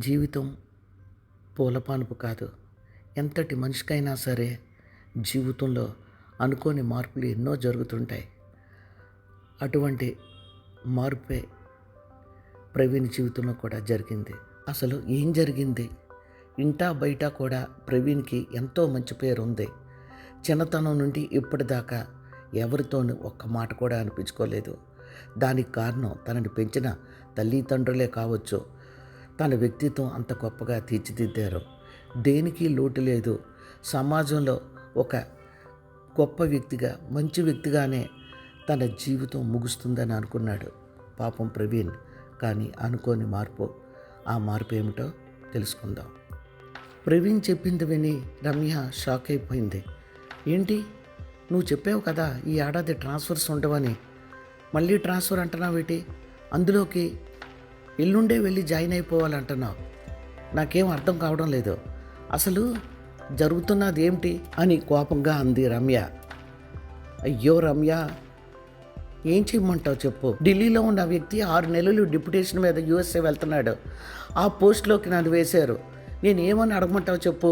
జీవితం పూలపానుపు కాదు. ఎంతటి మనిషికైనా సరే జీవితంలో అనుకోని మార్పులు ఎన్నో జరుగుతుంటాయి. అటువంటి మార్పే ప్రవీణ్ జీవితంలో కూడా జరిగింది. అసలు ఏం జరిగింది? ఇంటా బయట కూడా ప్రవీణ్కి ఎంతో మంచి పేరు ఉంది. చిన్నతనం నుండి ఇప్పటిదాకా ఎవరితోనూ ఒక్క మాట కూడా అనిపించుకోలేదు. దానికి కారణం తనని పెంచిన తల్లిదండ్రులే కావచ్చు. తన వ్యక్తిత్వం అంత గొప్పగా తీర్చిదిద్దారు. దేనికి లోటు లేదు. సమాజంలో ఒక గొప్ప వ్యక్తిగా, మంచి వ్యక్తిగానే తన జీవితం ముగుస్తుందని అనుకున్నాడు పాపం ప్రవీణ్. కానీ అనుకోని మార్పు. ఆ మార్పు ఏమిటో తెలుసుకుందాం. ప్రవీణ్ చెప్పింది విని రమ్య షాక్ అయిపోయింది. ఏంటి, నువ్వు చెప్పావు కదా ఈ ఏడాది ట్రాన్స్ఫర్స్ ఉండవని, మళ్ళీ ట్రాన్స్ఫర్ అంటున్నావేటి? అందులోకి ఎల్లుండే వెళ్ళి జాయిన్ అయిపోవాలంటున్నావు. నాకేం అర్థం కావడం లేదు. అసలు జరుగుతున్నది ఏమిటి అని కోపంగా అంది రమ్య. అయ్యో రమ్య, ఏం చేయమంటావు చెప్పు. ఢిల్లీలో ఉన్న వ్యక్తి 6 నెలలు డిప్యుటేషన్ మీద యూఎస్ఏ వెళ్తున్నాడు. ఆ పోస్ట్లోకి నన్ను వేశారు. నేను ఏమని అడగమంటావు చెప్పు.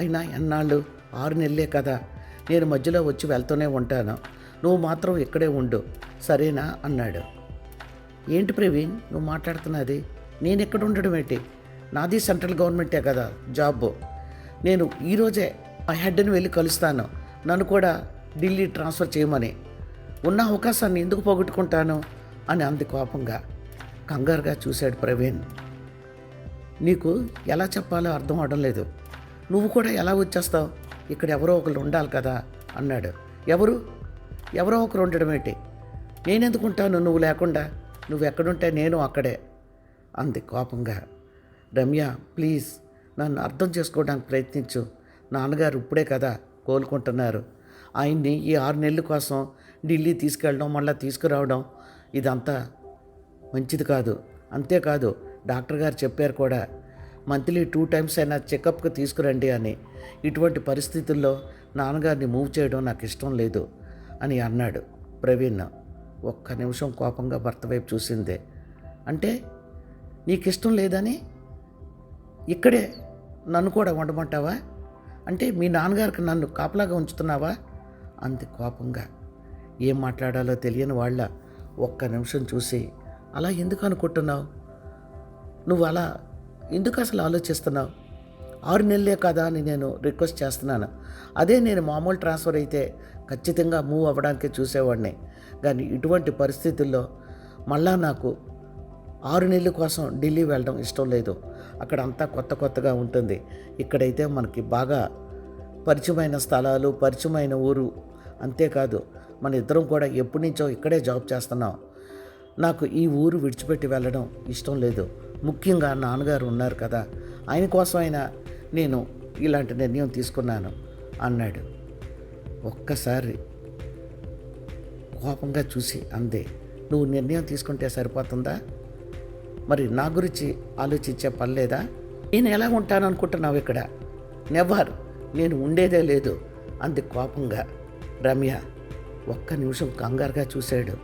అయినా ఎన్నాళ్ళు, 6 నెలలే కదా. నేను మధ్యలో వచ్చి వెళ్తూనే ఉంటాను. నువ్వు మాత్రం ఇక్కడే ఉండు, సరేనా అన్నాడు. ఏంటి ప్రవీణ్ నువ్వు మాట్లాడుతున్నది? నేను ఎక్కడ ఉండడం ఏంటి? నాది సెంట్రల్ గవర్నమెంటే కదా జాబ్. నేను ఈరోజే ఆ హెడ్ని వెళ్ళి కలుస్తాను, నన్ను కూడా ఢిల్లీ ట్రాన్స్ఫర్ చేయమని. ఉన్న అవకాశాన్ని ఎందుకు పోగొట్టుకుంటాను అని అంది కోపంగా. కంగారుగా చూశాడు ప్రవీణ్. నీకు ఎలా చెప్పాలో అర్థం అవడం లేదు. నువ్వు కూడా ఎలా వచ్చేస్తావు? ఇక్కడ ఎవరో ఒకరు ఉండాలి కదా అన్నాడు. ఎవరో ఒకరు ఉండడం ఏంటి? నేనెందుకుంటాను నువ్వు లేకుండా? నువ్వు ఎక్కడుంటే నేను అక్కడే అంది కోపంగా. రమ్య, ప్లీజ్ నన్ను అర్థం చేసుకోవడానికి ప్రయత్నించు. నాన్నగారు ఇప్పుడే కదా కోలుకుంటున్నారు. ఆయన్ని ఈ 6 నెలల కోసం ఢిల్లీ తీసుకెళ్ళడం, మళ్ళీ తీసుకురావడం ఇదంతా మంచిది కాదు. అంతేకాదు డాక్టర్ గారు చెప్పారు కూడా, మంత్లీ 2 టైమ్స్ అయినా చెకప్కి తీసుకురండి అని. ఇటువంటి పరిస్థితుల్లో నాన్నగారిని మూవ్ చేయడం నాకు ఇష్టం లేదు అని అన్నాడు ప్రవీణ్. ఒక్క నిమిషం కోపంగా భర్త వైపు చూసిందే. అంటే నీకు ఇష్టం లేదని ఇక్కడే నన్ను కూడా ఉండమంటావా? అంటే మీ నాన్నగారికి నన్ను కాపలాగా ఉంచుతున్నావా అంది కోపంగా. ఏం మాట్లాడాలో తెలియని వాళ్ళ ఒక్క నిమిషం చూసి, అలా ఎందుకు అనుకుంటున్నావు? నువ్వు అలా ఎందుకు అసలు ఆలోచిస్తున్నావు? 6 నెలలే కదా అని నేను రిక్వెస్ట్ చేస్తున్నాను. అదే నేను మామూలు ట్రాన్స్ఫర్ అయితే ఖచ్చితంగా మూవ్ అవ్వడానికే చూసేవాడిని. కానీ ఇటువంటి పరిస్థితుల్లో మళ్ళా నాకు 6 నెలల కోసం ఢిల్లీ వెళ్ళడం ఇష్టం లేదు. అక్కడ అంతా కొత్తగా ఉంటుంది. ఇక్కడైతే మనకి బాగా పరిచయమైన స్థలాలు, పరిచయమైన ఊరు. అంతేకాదు మన ఇద్దరం కూడా ఎప్పటి నుంచో ఇక్కడే జాబ్ చేస్తున్నాం. నాకు ఈ ఊరు విడిచిపెట్టి వెళ్ళడం ఇష్టం లేదు. ముఖ్యంగా నాన్నగారు ఉన్నారు కదా, ఆయన కోసమైనా నేను ఇలాంటి నిర్ణయం తీసుకున్నాను అన్నాడు. ఒక్కసారి కోపంగా చూసి అందే, నువ్వు నిర్ణయం తీసుకుంటే సరిపోతుందా? మరి నా గురించి ఆలోచించే పని లేదా? నేను ఎలా ఉంటాను అనుకుంటున్నావు ఇక్కడ? నెవర్, నేను ఉండేదే లేదు అంది కోపంగా. రమ్య ఒక్క నిమిషం కంగారుగా చూశాడు.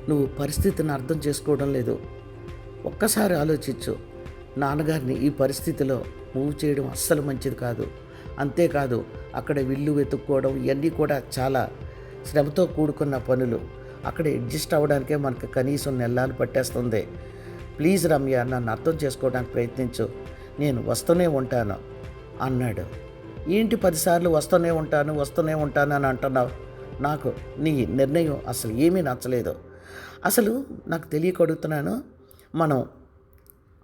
నువ్వు పరిస్థితిని అర్థం చేసుకోవడం లేదు. ఒక్కసారి ఆలోచించు. నాన్నగారిని ఈ పరిస్థితిలో మూవ్ చేయడం అస్సలు మంచిది కాదు. అంతేకాదు అక్కడ ఇల్లు వెతుక్కోవడం ఇవన్నీ కూడా చాలా శ్రమతో కూడుకున్న పనులు. అక్కడ అడ్జస్ట్ అవ్వడానికే మనకు కనీసం నెలలు పట్టేస్తుంది. ప్లీజ్ రమ్య, నన్ను అర్థం చేసుకోవడానికి ప్రయత్నించు. నేను వస్తూనే ఉంటాను అన్నాడు. ఏంటి 10 సార్లు వస్తూనే ఉంటాను అని అంటున్నావు? నాకు నీ నిర్ణయం అసలు ఏమీ నచ్చలేదు. అసలు నాకు తెలియక అడుగుతున్నాను. మనం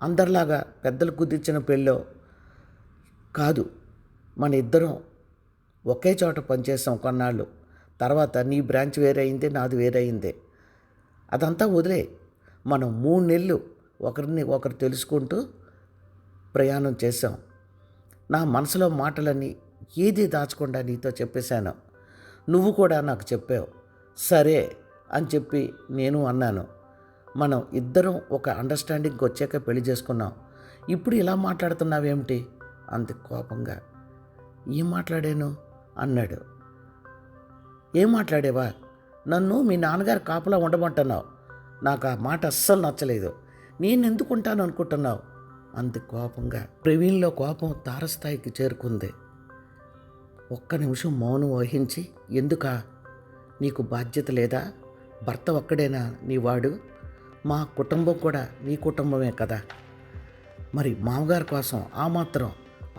అందరిలాగా పెద్దలు కుదిర్చిన పెళ్ళో కాదు. మన ఇద్దరం ఒకే చోట పనిచేసాం కొన్నాళ్ళు. తర్వాత నీ బ్రాంచ్ వేరైంది, నాది వేరైంది. అదంతా వదిలే. మనం 3 నెలలు ఒకరిని ఒకరు తెలుసుకుంటూ ప్రయాణం చేశాం. నా మనసులో మాటలన్నీ ఏది దాచకుండా నీతో చెప్పేశాను. నువ్వు కూడా నాకు చెప్పావు. సరే అని చెప్పి నేను అన్నాను. మనం ఇద్దరం ఒక అండర్స్టాండింగ్కి వచ్చాక పెళ్లి చేసుకున్నాం. ఇప్పుడు ఇలా మాట్లాడుతున్నావేమిటి అంది కోపంగా. ఏం మాట్లాడాను అన్నాడు. ఏం మాట్లాడేవా? నన్ను మీ నాన్నగారు కాపలా ఉండమంటున్నావు. నాకు ఆ మాట అస్సలు నచ్చలేదు. నేను ఎందుకు ఉంటాను అనుకుంటున్నావు? అంత కోపంగా. ప్రవీణ్లో కోపం తారస్థాయికి చేరుకుంది. ఒక్క నిమిషం మౌనం వహించి, ఎందుకా, నీకు బాధ్యత లేదా? భర్త ఒక్కడేనా నీ వాడు? మా కుటుంబం కూడా నీ కుటుంబమే కదా. మరి మామగారి కోసం ఆ మాత్రం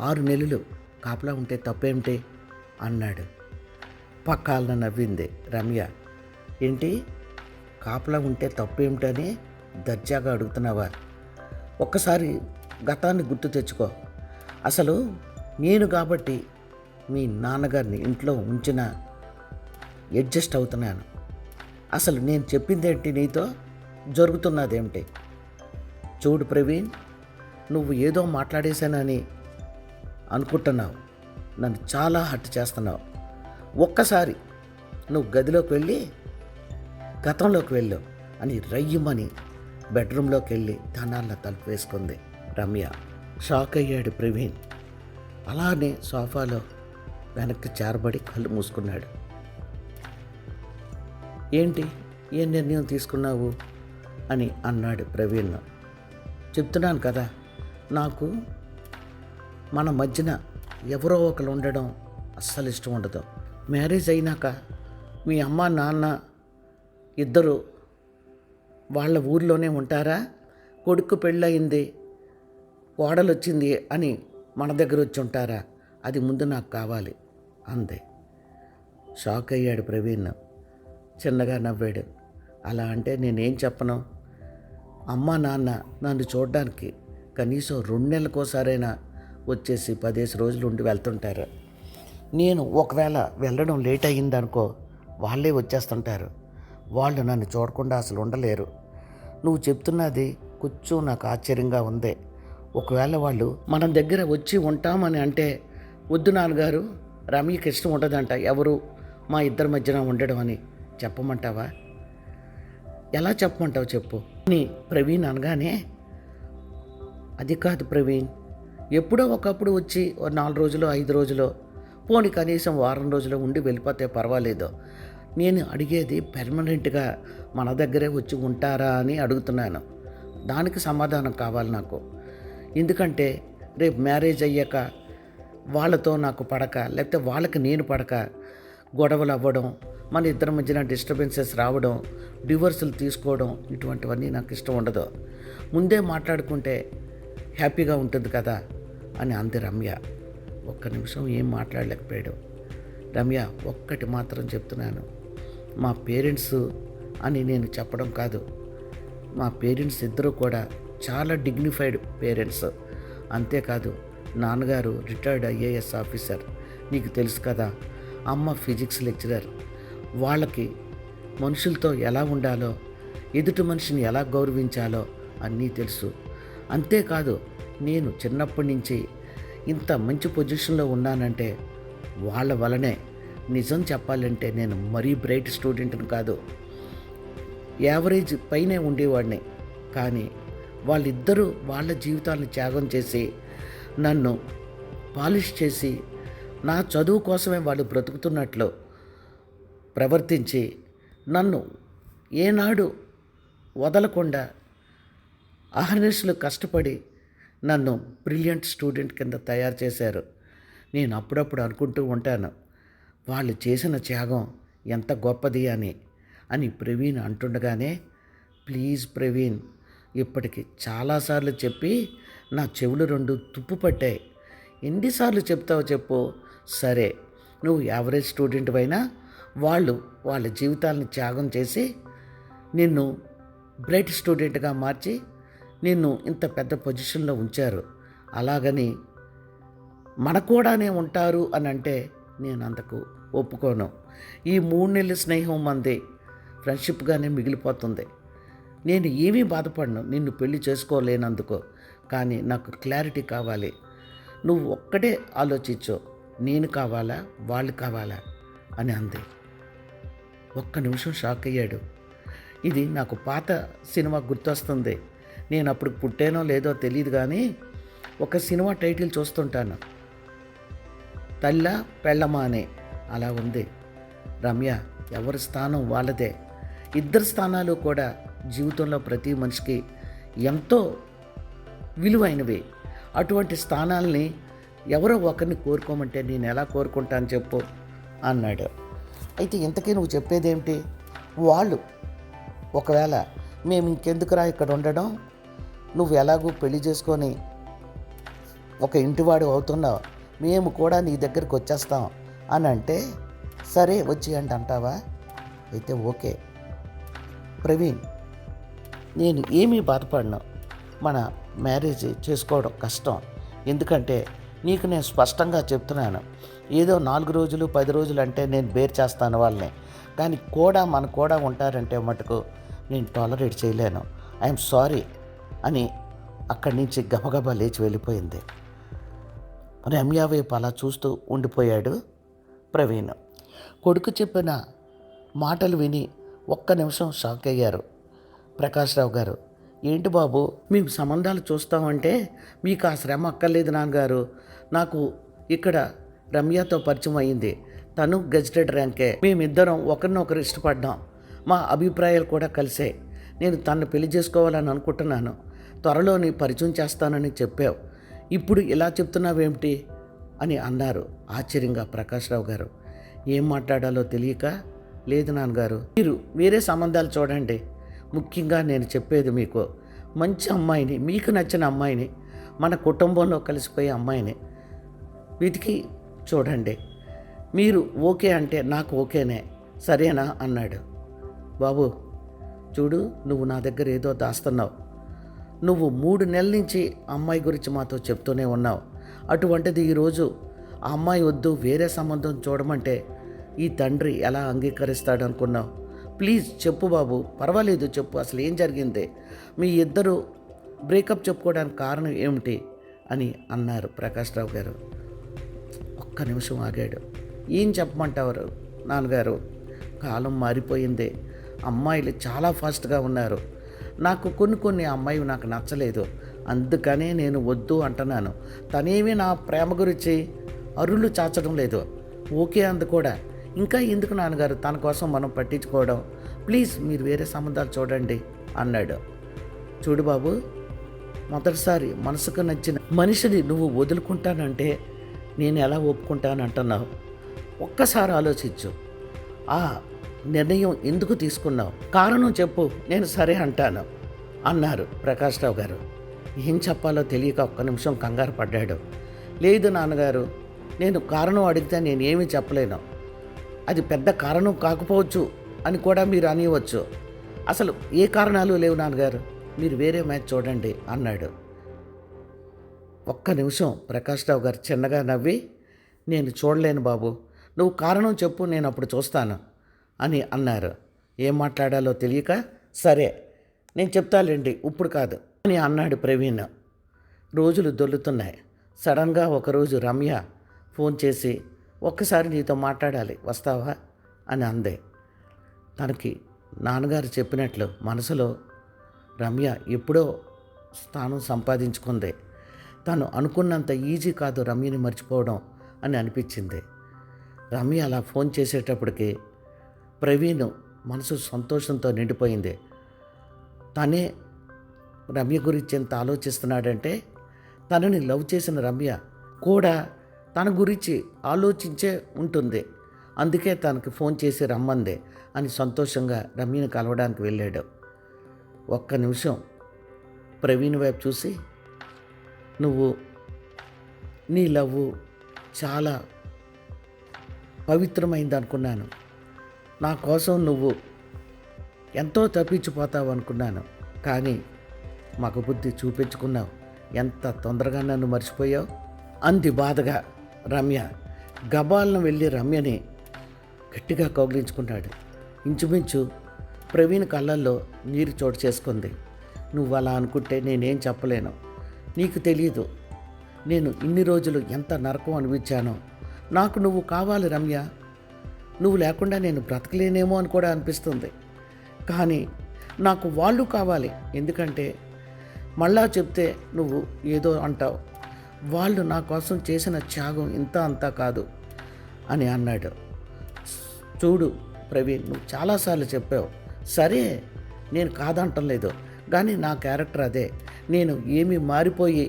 6 నెలలు కాపలా ఉంటే తప్పేమిటి అన్నాడు. పక్కాలన నవ్వింది రమ్య. ఏంటి, కాపలా ఉంటే తప్పేమిటని దర్జాగా అడుగుతున్నావా? ఒక్కసారి గతాన్ని గుర్తు తెచ్చుకో. అసలు నేను కాబట్టి మీ నాన్నగారిని ఇంట్లో ఉంచిన అడ్జస్ట్ అవుతున్నాను. అసలు నేను చెప్పిందేంటి, నీతో జరుగుతున్నదేమిటి? చూడు ప్రవీణ్, నువ్వు ఏదో మాట్లాడేశానని అనుకుంటున్నావు. నన్ను చాలా హర్ట్ చేస్తున్నావు. ఒక్కసారి నువ్వు గదిలోకి వెళ్ళి గతంలోకి వెళ్ళు అని రయ్యమని బెడ్రూమ్లోకి వెళ్ళి ధనాల తలుపు వేసుకుంది రమ్య. షాక్ అయ్యాడు ప్రవీణ్. అలానే సోఫాలో వెనక్కి చేరబడి కళ్ళు మూసుకున్నాడు. ఏంటి, ఏ నిర్ణయం తీసుకున్నావు అని అన్నాడు ప్రవీణ్. చెప్తున్నాను కదా, నాకు మన మధ్యన ఎవరో ఒకరు ఉండడం అస్సలు ఇష్టం ఉండదు. మ్యారేజ్ అయినాక మీ అమ్మ నాన్న ఇద్దరు వాళ్ళ ఊర్లోనే ఉంటారా? కొడుకు పెళ్ళయింది, కోడలు వచ్చింది అని మన దగ్గర వచ్చి ఉంటారా? అది ముందు నాకు కావాలి అంది. షాక్ అయ్యాడు ప్రవీణ్. చిన్నగా నవ్వాడు. అలా అంటే నేనేం చెప్పను? అమ్మ నాన్న నన్ను చూడడానికి కనీసం 2 నెలలకోసారైనా వచ్చేసి 10 రోజులు ఉండి వెళ్తుంటారు. నేను ఒకవేళ వెళ్ళడం లేట్ అయ్యిందనుకో, వాళ్ళే వచ్చేస్తుంటారు. వాళ్ళు నన్ను చూడకుండా అసలు ఉండలేరు. నువ్వు చెప్తున్నది కొంచెం నాకు ఆశ్చర్యంగా ఉంది. ఒకవేళ వాళ్ళు మన దగ్గర వచ్చి ఉంటామని అంటే, వద్దు నాన్నగారు, రమ్యకి ఇష్టం ఉండదంట ఎవరు మా ఇద్దరి మధ్యన ఉండడం అని చెప్పమంటావా? ఎలా చెప్పమంటావు చెప్పు అని ప్రవీణ్ అనగానే, అది కాదు ప్రవీణ్, ఎప్పుడో ఒకప్పుడు వచ్చి 4 రోజులు 5 రోజులు, పోనీ కనీసం వారం రోజులు ఉండి వెళ్ళిపోతే పర్వాలేదు. నేను అడిగేది పెర్మనెంట్గా మన దగ్గరే వచ్చి ఉంటారా అని అడుగుతున్నాను. దానికి సమాధానం కావాలి నాకు. ఎందుకంటే రేపు మ్యారేజ్ అయ్యాక వాళ్ళతో నాకు పడక, లేకపోతే వాళ్ళకి నేను పడక గొడవలు అవ్వడం, మన ఇద్దరి మధ్యన డిస్టర్బెన్సెస్ రావడం, డివోర్సులు తీసుకోవడం, ఇటువంటివన్నీ నాకు ఇష్టం ఉండదు. ముందే మాట్లాడుకుంటే హ్యాపీగా ఉంటుంది కదా అని అంది రమ్య. ఒక్క నిమిషం ఏం మాట్లాడలేకపోయాడు. రమ్య, ఒక్కటి మాత్రం చెప్తున్నాను, మా పేరెంట్స్ అని నేను చెప్పడం కాదు, మా పేరెంట్స్ ఇద్దరు కూడా చాలా డిగ్నిఫైడ్ పేరెంట్స్. అంతేకాదు నాన్నగారు రిటైర్డ్ ఐఏఎస్ ఆఫీసర్, నీకు తెలుసు కదా. అమ్మ ఫిజిక్స్ లెక్చరర్. వాళ్ళకి మనుషులతో ఎలా ఉండాలో, ఎదుటి మనిషిని ఎలా గౌరవించాలో అన్నీ తెలుసు. అంతేకాదు నేను చిన్నప్పటి నుంచి ఇంత మంచి పొజిషన్లో ఉన్నానంటే వాళ్ళ వలనే. నిజం చెప్పాలంటే నేను మరీ బ్రైట్ స్టూడెంట్ని కాదు, యావరేజ్ పైనే ఉండేవాడిని. కానీ వాళ్ళిద్దరూ వాళ్ళ జీవితాలను త్యాగం చేసి నన్ను పాలిష్ చేసి నా చదువు కోసమే వాళ్ళు బ్రతుకుతున్నట్లు ప్రవర్తించి నన్ను ఏనాడు వదలకుండా అహర్నిశలు కష్టపడి నన్ను బ్రిలియంట్ స్టూడెంట్ కింద తయారు చేశారు. నేను అప్పుడప్పుడు అనుకుంటూ ఉంటాను, వాళ్ళు చేసిన త్యాగం ఎంత గొప్పది అని ప్రవీణ్ అంటుండగానే, ప్లీజ్ ప్రవీణ్, ఇప్పటికి చాలాసార్లు చెప్పి నా చెవులు 2 తుప్పు పట్టాయి. ఎన్నిసార్లు చెప్తావో చెప్పు. సరే, నువ్వు యావరేజ్ స్టూడెంట్ అయినా వాళ్ళు వాళ్ళ జీవితాలను త్యాగం చేసి నిన్ను బ్రైట్ స్టూడెంట్గా మార్చి నిన్ను ఇంత పెద్ద పొజిషన్లో ఉంచారు. అలాగని మన కూడానే ఉంటారు అని అంటే నేను అంతకు ఒప్పుకోను. ఈ 3 నెలల స్నేహం మంది ఫ్రెండ్షిప్గానే మిగిలిపోతుంది. నేను ఏమీ బాధపడను నిన్ను పెళ్లి చేసుకోలేనందుకు. కానీ నాకు క్లారిటీ కావాలి. నువ్వు ఒక్కటే ఆలోచించు, నేను కావాలా వాళ్ళు కావాలా అని అంది. ఒక్క నిమిషం షాక్ అయ్యాడు. ఇది నాకు పాత సినిమా గుర్తొస్తుంది. నేను అప్పుడు పుట్టానో లేదో తెలియదు, కానీ ఒక సినిమా టైటిల్ చూస్తుంటాను, తల్ల పెళ్ళమా అని. అలా ఉంది రమ్య. ఎవరి స్థానం వాళ్ళదే. ఇద్దరు స్థానాలు కూడా జీవితంలో ప్రతి మనిషికి ఎంతో విలువైనవి. అటువంటి స్థానాల్ని ఎవరో ఒకరిని కోరుకోమంటే నేను ఎలా కోరుకుంటాను చెప్పు అన్నాడు. అయితే ఇంతకీ నువ్వు చెప్పేదేమిటి? వాళ్ళు ఒకవేళ మేము ఇంకెందుకురా ఇక్కడ ఉండడం, నువ్వు ఎలాగూ పెళ్లి చేసుకొని ఒక ఇంటివాడు అవుతున్నావు, మేము కూడా నీ దగ్గరికి వచ్చేస్తాం అని అంటే సరే వచ్చేయండి అంటావా? అయితే ఓకే ప్రవీణ్, నేను ఏమీ బాధపడను. మన మ్యారేజ్ చేసుకోవడం కష్టం. ఎందుకంటే నీకు నేను స్పష్టంగా చెప్తున్నాను, ఏదో 4 రోజులు 10 రోజులు అంటే నేను బేర్ చేస్తాను వాళ్ళని, కానీ మన కూడా ఉంటారంటే మటుకు నేను టాలరేట్ చేయలేను. ఐఎమ్ సారీ అని అక్కడి నుంచి గబగబా లేచి వెళ్ళిపోయింది. రమ్య వైపు అలా చూస్తూ ఉండిపోయాడు ప్రవీణ్. కొడుకు చెప్పిన మాటలు విని ఒక్క నిమిషం షాక్ అయ్యారు ప్రకాష్ రావు గారు. ఏంటి బాబు, మేము సంబంధాలు చూస్తామంటే మీకు ఆ శ్రమ అక్కర్లేదు నాన్నగారు. నాకు ఇక్కడ రమ్యతో పరిచయం అయింది. తను గెజిటెడ్ ర్యాంకే. మేమిద్దరం ఒకరినొకరు ఇష్టపడ్డాం. మా అభిప్రాయాలు కూడా కలిసే. నేను తనను పెళ్లి చేసుకోవాలని అనుకుంటున్నాను. త్వరలోని పరిచయం చేస్తానని చెప్పావు. ఇప్పుడు ఇలా చెప్తున్నావేమిటి అని అన్నారు ఆశ్చర్యంగా ప్రకాష్ రావు గారు. ఏం మాట్లాడాలో తెలియక, లేదు నాన్నగారు, మీరు వేరే సంబంధాలు చూడండి. ముఖ్యంగా నేను చెప్పేది మీకు మంచి అమ్మాయిని, మీకు నచ్చిన అమ్మాయిని, మన కుటుంబంలో కలిసిపోయే అమ్మాయిని వెతికి చూడండి. మీరు ఓకే అంటే నాకు ఓకేనే, సరేనా అన్నాడు. బాబు చూడు, నువ్వు నా దగ్గర ఏదో దాస్తున్నావు. నువ్వు 3 నెలల నుంచి అమ్మాయి గురించి మాతో చెప్తూనే ఉన్నావు. అటువంటిది ఈరోజు ఆ అమ్మాయి వద్దు వేరే సంబంధం చూడమంటే ఈ తండ్రి ఎలా అంగీకరిస్తాడు అనుకున్నావు? ప్లీజ్ చెప్పు బాబు, పర్వాలేదు చెప్పు, అసలు ఏం జరిగింది? మీ ఇద్దరు బ్రేకప్ చెప్పుకోవడానికి కారణం ఏమిటి అని అన్నారు ప్రకాష్ రావు గారు. ఒక్క నిమిషం ఆగాడు. ఏం చెప్పమంటారు నాన్నగారు, కాలం మారిపోయింది. అమ్మాయిలు చాలా ఫాస్ట్గా ఉన్నారు. నాకు కొన్ని అమ్మాయి నాకు నచ్చలేదు, అందుకనే నేను వద్దు అంటున్నాను. తనేమీ నా ప్రేమ గురించి అరుళ్ళు చాచడం లేదు. ఓకే అందు కూడా. ఇంకా ఎందుకు నాన్నగారు తన కోసం మనం పట్టించుకోవడం? ప్లీజ్ మీరు వేరే సంబంధాలు చూడండి అన్నాడు. చూడు బాబు, మొదటిసారి మనసుకు నచ్చిన మనిషిని నువ్వు వదులుకుంటానంటే నేను ఎలా ఒప్పుకుంటానంటున్నావు? ఒక్కసారి ఆలోచించు. ఆ నిర్ణయం ఎందుకు తీసుకున్నావు? కారణం చెప్పు, నేను సరే అంటాను అన్నారు ప్రకాష్ రావు గారు. ఏం చెప్పాలో తెలియక ఒక్క నిమిషం కంగారు పడ్డాడు. లేదు నాన్నగారు, నేను కారణం అడిగితే నేనేమీ చెప్పలేను. అది పెద్ద కారణం కాకపోవచ్చు అని కూడా మీరు అనేయవచ్చు. అసలు ఏ కారణాలు లేవు నాన్నగారు, మీరు వేరే మ్యాచ్ చూడండి అన్నాడు. ఒక్క నిమిషం ప్రకాష్ రావు గారు చిన్నగా నవ్వి, నేను చూడలేను బాబు, నువ్వు కారణం చెప్పు, నేను అప్పుడు చూస్తాను అని అన్నారు. ఏం మాట్లాడాలో తెలియక, సరే నేను చెప్తాలేండి ఇప్పుడు కాదు అని అన్నాడు ప్రవీణ్. రోజులు దొల్లుతున్నాయి. సడన్గా ఒకరోజు రమ్య ఫోన్ చేసి, ఒక్కసారి నీతో మాట్లాడాలి, వస్తావా అని అంది. తనకి నాన్నగారు చెప్పినట్లు మనసులో రమ్య ఎప్పుడో స్థానం సంపాదించుకుంది. తను అనుకున్నంత ఈజీ కాదు రమ్యని మర్చిపోవడం అని అనిపించింది. రమ్య అలా ఫోన్ చేసేటప్పటికి ప్రవీణ్ మనసు సంతోషంతో నిండిపోయింది. తనే రమ్య గురించి ఎంత ఆలోచిస్తున్నాడంటే తనని లవ్ చేసిన రమ్య కూడా తన గురించి ఆలోచించే ఉంటుంది. అందుకే తనకి ఫోన్ చేసి రమ్మందే అని సంతోషంగా రమ్యని కలవడానికి వెళ్ళాడు. ఒక్క నిమిషం ప్రవీణ్ వైపు చూసి, నువ్వు నీ లవ్ చాలా పవిత్రమైంది అనుకున్నాను. నా కోసం నువ్వు ఎంతో తప్పించిపోతావు అనుకున్నాను, కానీ మగ బుద్ధి చూపించుకున్నావు. ఎంత తొందరగా నన్ను మర్చిపోయావు అంది బాధగా రమ్య. గబాలను వెళ్ళి రమ్యని గట్టిగా కౌగిలించుకున్నాడు. ఇంచుమించు ప్రవీణ్ కళ్ళల్లో నీరు చోటు చేసుకుంది. నువ్వు అలా అనుకుంటే నేనేం చెప్పలేను. నీకు తెలియదు నేను ఇన్ని రోజులు ఎంత నరకం అనిపించానో. నాకు నువ్వు కావాలి రమ్య. నువ్వు లేకుండా నేను బ్రతకలేనేమో అని కూడా అనిపిస్తుంది. కానీ నాకు వాళ్ళు కావాలి. ఎందుకంటే మళ్ళా చెప్తే నువ్వు ఏదో అంటావు. వాళ్ళు నా కోసం చేసిన త్యాగం ఇంత అంతా కాదు అని అన్నాడు. చూడు ప్రవీణ్, నువ్వు చాలాసార్లు చెప్పావు, సరే నేను కాదంటం లేదు, కానీ నా క్యారెక్టర్ అదే. నేను ఏమీ మారిపోయి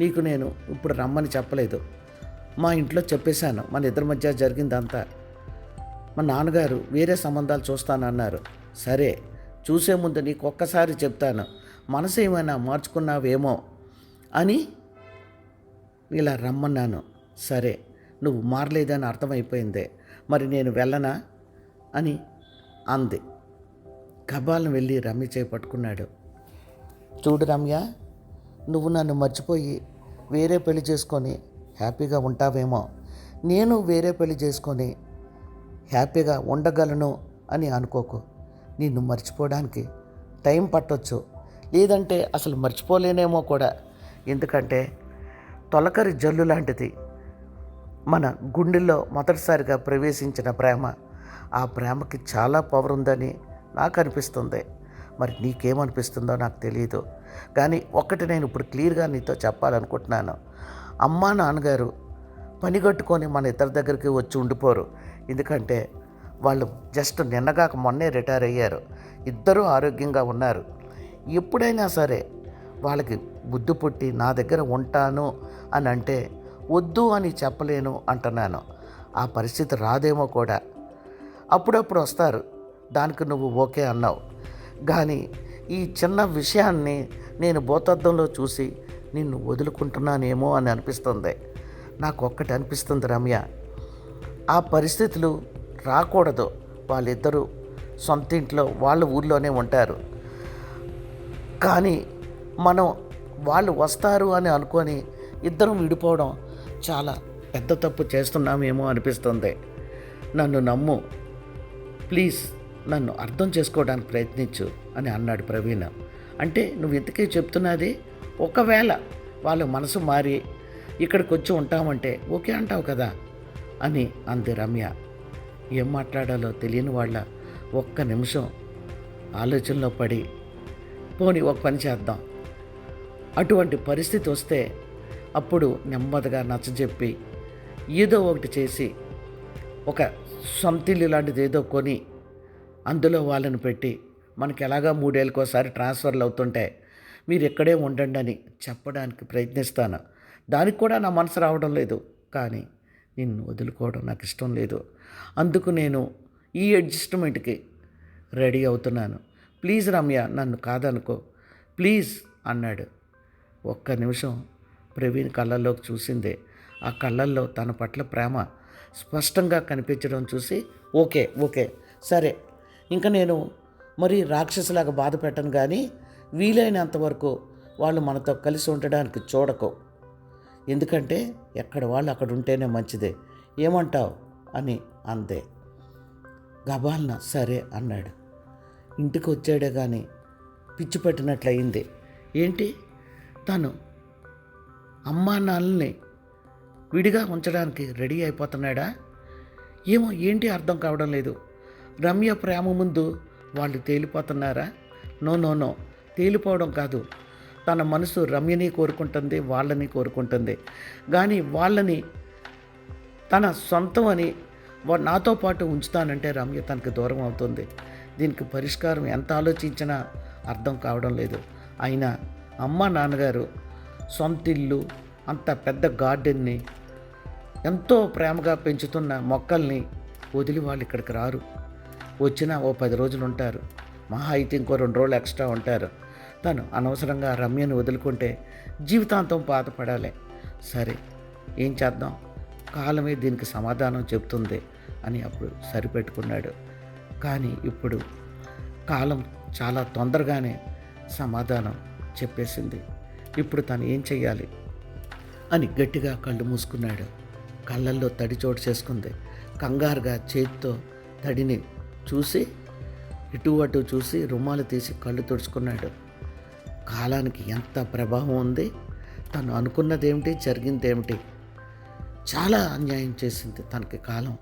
నీకు నేను ఇప్పుడు రమ్మని చెప్పలేదు. మా ఇంట్లో చెప్పేశాను మన ఇద్దరి మధ్య జరిగిందంతా. మా నాన్నగారు వేరే సంబంధాలు చూస్తానన్నారు. సరే, చూసే ముందు నీకు ఒక్కసారి చెప్తాను, మనసు ఏమైనా మార్చుకున్నావేమో అని ఇలా రమ్మన్నాను. సరే, నువ్వు మారలేదని అర్థమైపోయిందే, మరి నేను వెళ్ళనా అని అంది. కబాలను వెళ్ళి రమ్య చేయి పట్టుకున్నాడు. చూడు రమ్య, నువ్వు నన్ను మర్చిపోయి వేరే పెళ్లి చేసుకొని హ్యాపీగా ఉంటావేమో. నేను వేరే పెళ్లి చేసుకొని హ్యాపీగా ఉండగలను అని అనుకోకు. నిన్ను మర్చిపోవడానికి టైం పట్టొచ్చు, లేదంటే అసలు మర్చిపోలేనేమో కూడా. ఎందుకంటే తొలకరి జల్లు లాంటిది మన గుండెల్లో మొదటిసారిగా ప్రవేశించిన ప్రేమ. ఆ ప్రేమకి చాలా పవర్ ఉందని నాకు అనిపిస్తుంది. మరి నీకేమనిపిస్తుందో నాకు తెలియదు. కానీ ఒక్కటి నేను ఇప్పుడు క్లియర్గా నీతో చెప్పాలనుకుంటున్నాను. అమ్మా నాన్నగారు పని కట్టుకొని మన ఇద్దరి దగ్గరికి వచ్చి ఉండిపోరు. ఎందుకంటే వాళ్ళు జస్ట్ నిన్నగాక మొన్నే రిటైర్ అయ్యారు. ఇద్దరూ ఆరోగ్యంగా ఉన్నారు. ఎప్పుడైనా సరే వాళ్ళకి బుద్ధి పుట్టి నా దగ్గర ఉంటాను అని అంటే వద్దు అని చెప్పలేను అంటున్నాను. ఆ పరిస్థితి రాదేమో కూడా. అప్పుడప్పుడు వస్తారు, దానికి నువ్వు ఓకే అన్నావు. కానీ ఈ చిన్న విషయాన్ని నేను భూతద్దంలో చూసి నిన్ను వదులుకుంటున్నానేమో అని అనిపిస్తుంది. నాకు ఒక్కటి అనిపిస్తుంది రమ్య, ఆ పరిస్థితులు రాకూడదు. వాళ్ళిద్దరూ సొంత ఇంట్లో వాళ్ళ ఊర్లోనే ఉంటారు. కానీ మనం వాళ్ళు వస్తారు అని అనుకొని ఇద్దరం విడిపోవడం చాలా పెద్ద తప్పు చేస్తున్నామేమో అనిపిస్తుంది. నన్ను నమ్ము, ప్లీజ్ నన్ను అర్థం చేసుకోవడానికి ప్రయత్నించు అని అన్నాడు ప్రవీణ్. అంటే నువ్వు ఇంతకీ చెప్తున్నది, ఒకవేళ వాళ్ళ మనసు మారి ఇక్కడికి వచ్చి ఉంటామంటే ఓకే అంటావు కదా అని అంది రమ్య. ఏం మాట్లాడాలో తెలియని వాళ్ళ ఒక్క నిమిషం ఆలోచనలో పడి, పోనీ ఒక పని చేద్దాం, అటువంటి పరిస్థితి వస్తే అప్పుడు నెమ్మదిగా నచ్చజెప్పి ఏదో ఒకటి చేసి ఒక సొంతిల్లు లాంటిది ఏదో కొని అందులో వాళ్ళని పెట్టి, మనకి ఎలాగా 3 ఏళ్ళకోసారి ట్రాన్స్ఫర్లు అవుతుంటాయి, మీరు ఇక్కడే ఉండండి అని చెప్పడానికి ప్రయత్నిస్తాను. దానికి కూడా నా మనసు రావడం లేదు. కానీ నిన్ను వదులుకోవడం నాకు ఇష్టం లేదు. అందుకు నేను ఈ అడ్జస్ట్మెంట్కి రెడీ అవుతున్నాను. ప్లీజ్ రమ్య, నన్ను కాదనుకో ప్లీజ్ అన్నాడు. ఒక్క నిమిషం ప్రవీణ్ కళ్ళల్లోకి చూసిందే. ఆ కళ్ళల్లో తన పట్ల ప్రేమ స్పష్టంగా కనిపించడం చూసి ఓకే ఓకే సరే, ఇంకా నేను మరీ రాక్షసులాగా బాధ పెట్టను, కానీ వీలైనంతవరకు వాళ్ళు మనతో కలిసి ఉండడానికి చూడకు. ఎందుకంటే ఎక్కడ వాళ్ళు అక్కడ ఉంటేనే మంచిదే, ఏమంటావు అని అంతే. గబాల్న సరే అన్నాడు. ఇంటికి వచ్చాడే కానీ పిచ్చి పెట్టినట్లయింది. ఏంటి, తను అమ్మా నాన్నల్ని విడిగా ఉంచడానికి రెడీ అయిపోతున్నాడా ఏమో, ఏంటి అర్థం కావడం లేదు. రమ్య ప్రేమ ముందు వాళ్ళు తేలిపోతున్నారా? నో, తేలిపోవడం కాదు. తన మనసు రమ్యని కోరుకుంటుంది, వాళ్ళని కోరుకుంటుంది. కానీ వాళ్ళని తన సొంతం అని నాతో పాటు ఉంచుతానంటే రమ్య తనకు దూరం అవుతుంది. దీనికి పరిష్కారం ఎంత ఆలోచించినా అర్థం కావడం లేదు. అయినా అమ్మ నాన్నగారు సొంతిల్లు, అంత పెద్ద గార్డెన్ని, ఎంతో ప్రేమగా పెంచుతున్న మొక్కల్ని వదిలి వాళ్ళు ఇక్కడికి రారు. వచ్చినా ఓ 10 రోజులు ఉంటారు, మహా అయితే ఇంకో 2 రోజులు ఎక్స్ట్రా ఉంటారు. తను అనవసరంగా రమ్యను వదులుకుంటే జీవితాంతం బాధపడాలి. సరే, ఏం చేద్దాం, కాలమే దీనికి సమాధానం చెప్తుంది అని అప్పుడు సరిపెట్టుకున్నాడు. కానీ ఇప్పుడు కాలం చాలా తొందరగానే సమాధానం చెప్పేసింది. ఇప్పుడు తను ఏం చెయ్యాలి అని గట్టిగా కళ్ళు మూసుకున్నాడు. కళ్ళల్లో తడి చోటు చేసుకుంది. కంగారుగా చేతితో తడిని చూసి ఇటు అటు చూసి రుమాలు తీసి కళ్ళు తుడుచుకున్నాడు. కాలానికి ఎంత ప్రభావం ఉంది. తను అనుకున్నదేమిటి, జరిగిందేమిటి. చాలా అన్యాయం చేసింది తనకి కాలం.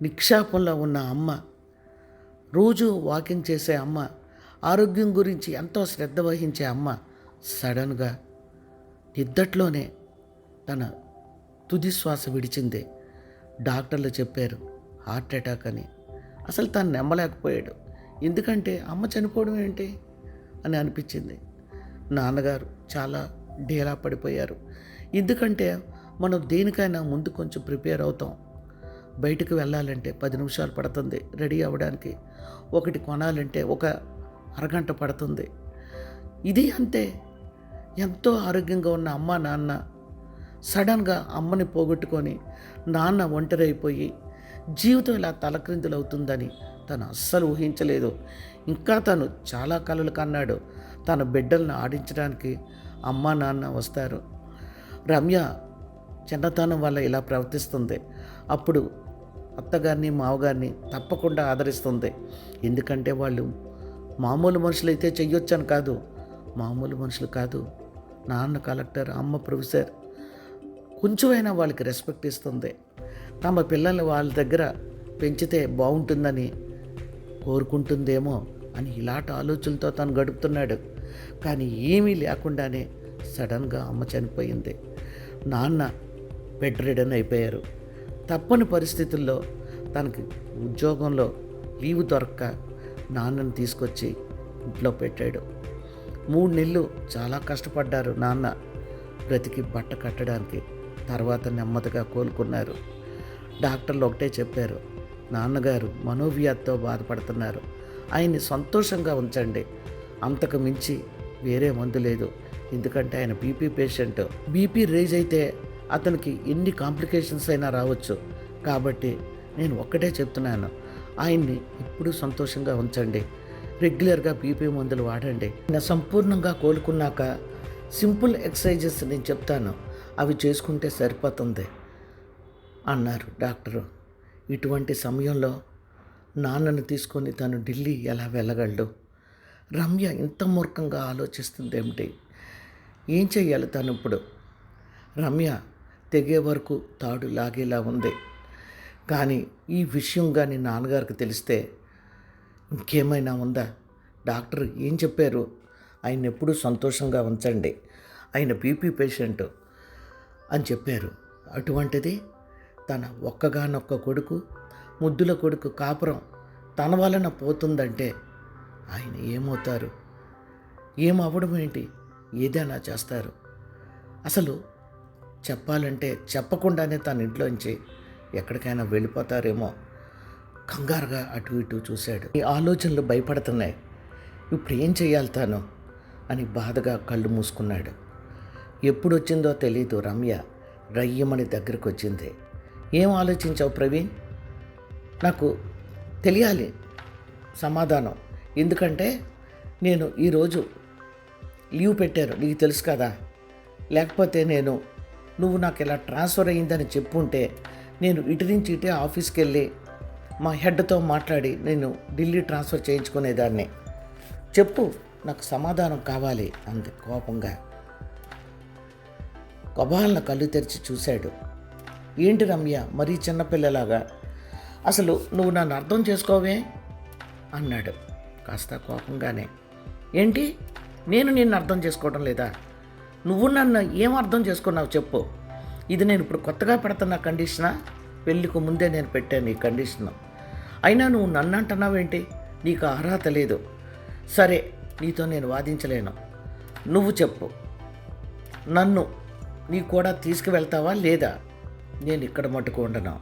నిక్షేపంలో ఉన్న అమ్మ, రోజు వాకింగ్ చేసే అమ్మ, ఆరోగ్యం గురించి ఎంతో శ్రద్ధ వహించే అమ్మ సడన్గా నిద్దట్లోనే తన తుది శ్వాస విడిచింది. డాక్టర్లు చెప్పారు హార్ట్ అటాక్ అని. అసలు తను నమ్మలేకపోయాడు. ఎందుకంటే అమ్మ చనిపోవడం ఏంటి అని అనిపించింది. నాన్నగారు చాలా డీలా పడిపోయారు. ఎందుకంటే మనం దేనికైనా ముందు కొంచెం ప్రిపేర్ అవుతాం. బయటకు వెళ్ళాలంటే 10 నిమిషాలు పడుతుంది రెడీ అవ్వడానికి. ఒకటి కొనాలంటే ఒక అరగంట పడుతుంది. ఇది అంతే. ఎంతో ఆరోగ్యంగా ఉన్న అమ్మ నాన్న సడన్గా అమ్మని పోగొట్టుకొని నాన్న ఒంటరి అయిపోయి జీవితం ఇలా తలక్రిందులవుతుందని తను అస్సలు ఊహించలేదు. ఇంకా తను చాలా కలలు కన్నాడు. తన బిడ్డలను ఆడించడానికి అమ్మ నాన్న వస్తారు. రమ్య చిన్నతనం వల్ల ఇలా ప్రవర్తిస్తుంది. అప్పుడు అత్తగారిని మావగారిని తప్పకుండా ఆదరిస్తుంది. ఎందుకంటే వాళ్ళు మామూలు మనుషులైతే చెయ్యొచ్చని కాదు, మామూలు మనుషులు కాదు. నాన్న కలెక్టర్, అమ్మ ప్రొఫెసర్. కొంచెమైనా వాళ్ళకి రెస్పెక్ట్ ఇస్తుంది. తమ పిల్లల్ని వాళ్ళ దగ్గర పెంచితే బాగుంటుందని కోరుకుంటుందేమో అని ఇలాంటి ఆలోచనలతో తను గడుపుతున్నాడు. కానీ ఏమీ లేకుండానే సడన్గా అమ్మ చనిపోయింది. నాన్న బెడ్ రిడన్ అయిపోయారు. తప్పని పరిస్థితుల్లో తనకి ఉద్యోగంలో లీవ్ దొరక్క నాన్నని తీసుకొచ్చి ఇంట్లో పెట్టాడు. 3 నెలలు చాలా కష్టపడ్డారు నాన్న బ్రతికి బట్ట కట్టడానికి. తర్వాత నెమ్మదిగా కోలుకున్నారు. డాక్టర్లు ఒకటే చెప్పారు, నాన్నగారు మనోవ్యాధితో బాధపడుతున్నారు, ఆయన్ని సంతోషంగా ఉంచండి, అంతకు మించి వేరే మందు లేదు. ఎందుకంటే ఆయన బీపీ పేషెంట్. బీపీ రేజ్ అయితే అతనికి ఎన్ని కాంప్లికేషన్స్ అయినా రావచ్చు. కాబట్టి నేను ఒక్కటే చెప్తున్నాను, ఆయన్ని ఇప్పుడు సంతోషంగా ఉంచండి, రెగ్యులర్గా బీపీ మందులు వాడండి. నేను సంపూర్ణంగా కోలుకున్నాక సింపుల్ ఎక్సర్సైజెస్ నేను చెప్తాను, అవి చేసుకుంటే సరిపోతుంది అన్నారు డాక్టరు. ఇటువంటి సమయంలో నాన్నను తీసుకొని తను ఢిల్లీ ఎలా వెళ్ళగలడు? రమ్య ఇంత మూర్ఖంగా ఆలోచిస్తుందేమిటి? ఏం చెయ్యాలి తను ఇప్పుడు? రమ్య తెగే వరకు తాడు లాగేలా ఉంది. కానీ ఈ విషయం కానీ నాన్నగారికి తెలిస్తే ఇంకేమైనా ఉందా? డాక్టర్ ఏం చెప్పారు? ఆయన ఎప్పుడూ సంతోషంగా ఉంచండి, ఆయన బీపీ పేషెంట్ అని చెప్పారు. అటువంటిది తన ఒక్కగానొక్క కొడుకు, ముద్దుల కొడుకు కాపురం తన వలన పోతుందంటే ఆయన ఏమవుతారు? ఏమవ్వడం ఏంటి? ఏదైనా చేస్తారు. అసలు చెప్పాలంటే చెప్పకుండానే తన ఇంట్లోంచి ఎక్కడికైనా వెళ్ళిపోతారేమో. కంగారుగా అటు ఇటు చూశాడు. ఈ ఆలోచనలు భయపడుతున్నాయి. ఇప్పుడు ఏం చెయ్యాలి తాను అని బాధగా కళ్ళు మూసుకున్నాడు. ఎప్పుడు వచ్చిందో తెలీదు. రమ్య రయ్యమని దగ్గరికి వచ్చింది. ఏం ఆలోచించావు ప్రవీణ్? నాకు తెలియాలి సమాధానం. ఎందుకంటే నేను ఈరోజు లీవ్ పెట్టాను, నీకు తెలుసు కదా. లేకపోతే నువ్వు నాకు ఇలా ట్రాన్స్ఫర్ అయ్యిందని చెప్పుంటే నేను ఇటు నుంచి ఇటే ఆఫీస్కి వెళ్ళి మా హెడ్తో మాట్లాడి నేను ఢిల్లీ ట్రాన్స్ఫర్ చేయించుకునేదాన్ని. చెప్పు, నాకు సమాధానం కావాలి అంది కోపంగా. కబాలన కళ్ళు తెరిచి చూశాడు. ఏంటి రమ్య మరీ చిన్నపిల్లలాగా? అసలు నువ్వు నన్ను అర్థం చేసుకోవే అన్నాడు కాస్త కోపంగానే. ఏంటి, నేను నిన్ను అర్థం చేసుకోవడం లేదా? నువ్వు నన్ను ఏం అర్థం చేసుకున్నావు చెప్పు. ఇది నేను ఇప్పుడు కొత్తగా పెడుతున్న కండిషనా? పెళ్ళికి ముందే నేను పెట్టాను ఈ కండిషను. అయినా నువ్వు నన్ను అంటున్నావేంటి? నీకు అర్హత లేదు. సరే, నీతో నేను వాదించలేను. నువ్వు చెప్పు, నన్ను నీ కూడా తీసుకువెళ్తావా లేదా? నేను ఇక్కడ మట్టుకు ఉండను.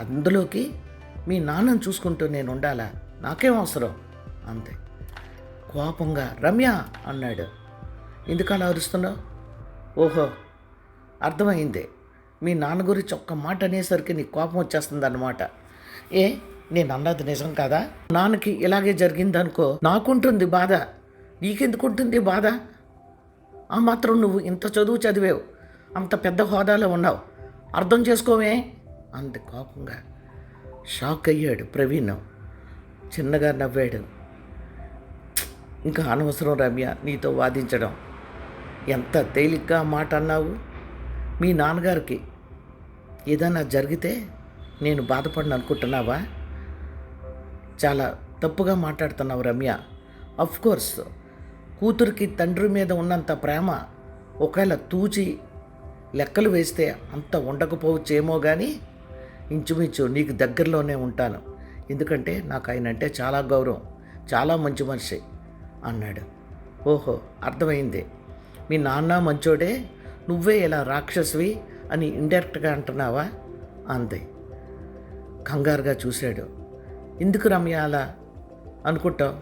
అందులోకి మీ నాన్నను చూసుకుంటూ నేను ఉండాలా? నాకేం అవసరం అంతే. కోపంగా రమ్య అన్నాడు. ఎందుకు అలా అరుస్తున్నావు? ఓహో, అర్థమైంది. మీ నాన్న గురించి ఒక్క మాట అనేసరికి నీ కోపం వచ్చేస్తుంది అన్నమాట. నేను అన్నది నిజం కదా? నాన్నకి ఇలాగే జరిగిందనుకో, నాకుంటుంది బాధ, నీకెందుకుంటుంది బాధ? ఆ మాత్రం నువ్వు ఇంత చదువు చదివావు, అంత పెద్ద హోదాలో ఉన్నావు, అర్థం చేసుకోవే అంత కోపంగా. షాక్ అయ్యాడు ప్రవీణ్. చిన్నగా నవ్వాడు. ఇంకా అనవసరం రమ్య నీతో వాదించడం. ఎంత తేలిగ్గా మాట అన్నావు. మీ నాన్నగారికి ఏదైనా జరిగితే నేను బాధపడను అనుకుంటున్నావా? చాలా తప్పుగా మాట్లాడుతున్నావు రమ్య. అఫ్కోర్స్ కూతురికి తండ్రి మీద ఉన్నంత ప్రేమ ఒకవేళ తూచి లెక్కలు వేస్తే అంత ఉండకపోవచ్చేమో, కానీ ఇంచుమించు నీకు దగ్గరలోనే ఉంటాను. ఎందుకంటే నాకు ఆయన అంటే చాలా గౌరవం, చాలా మంచి మనిషి అన్నాడు. ఓహో, అర్థమైంది. మీ నాన్న మంచోడే, నువ్వే ఇలా రాక్షసివి అని ఇండైరెక్ట్గా అంటున్నావా అంది. కంగారుగా చూశాడు. ఎందుకు రమ్య అలా అనుకుంటావు?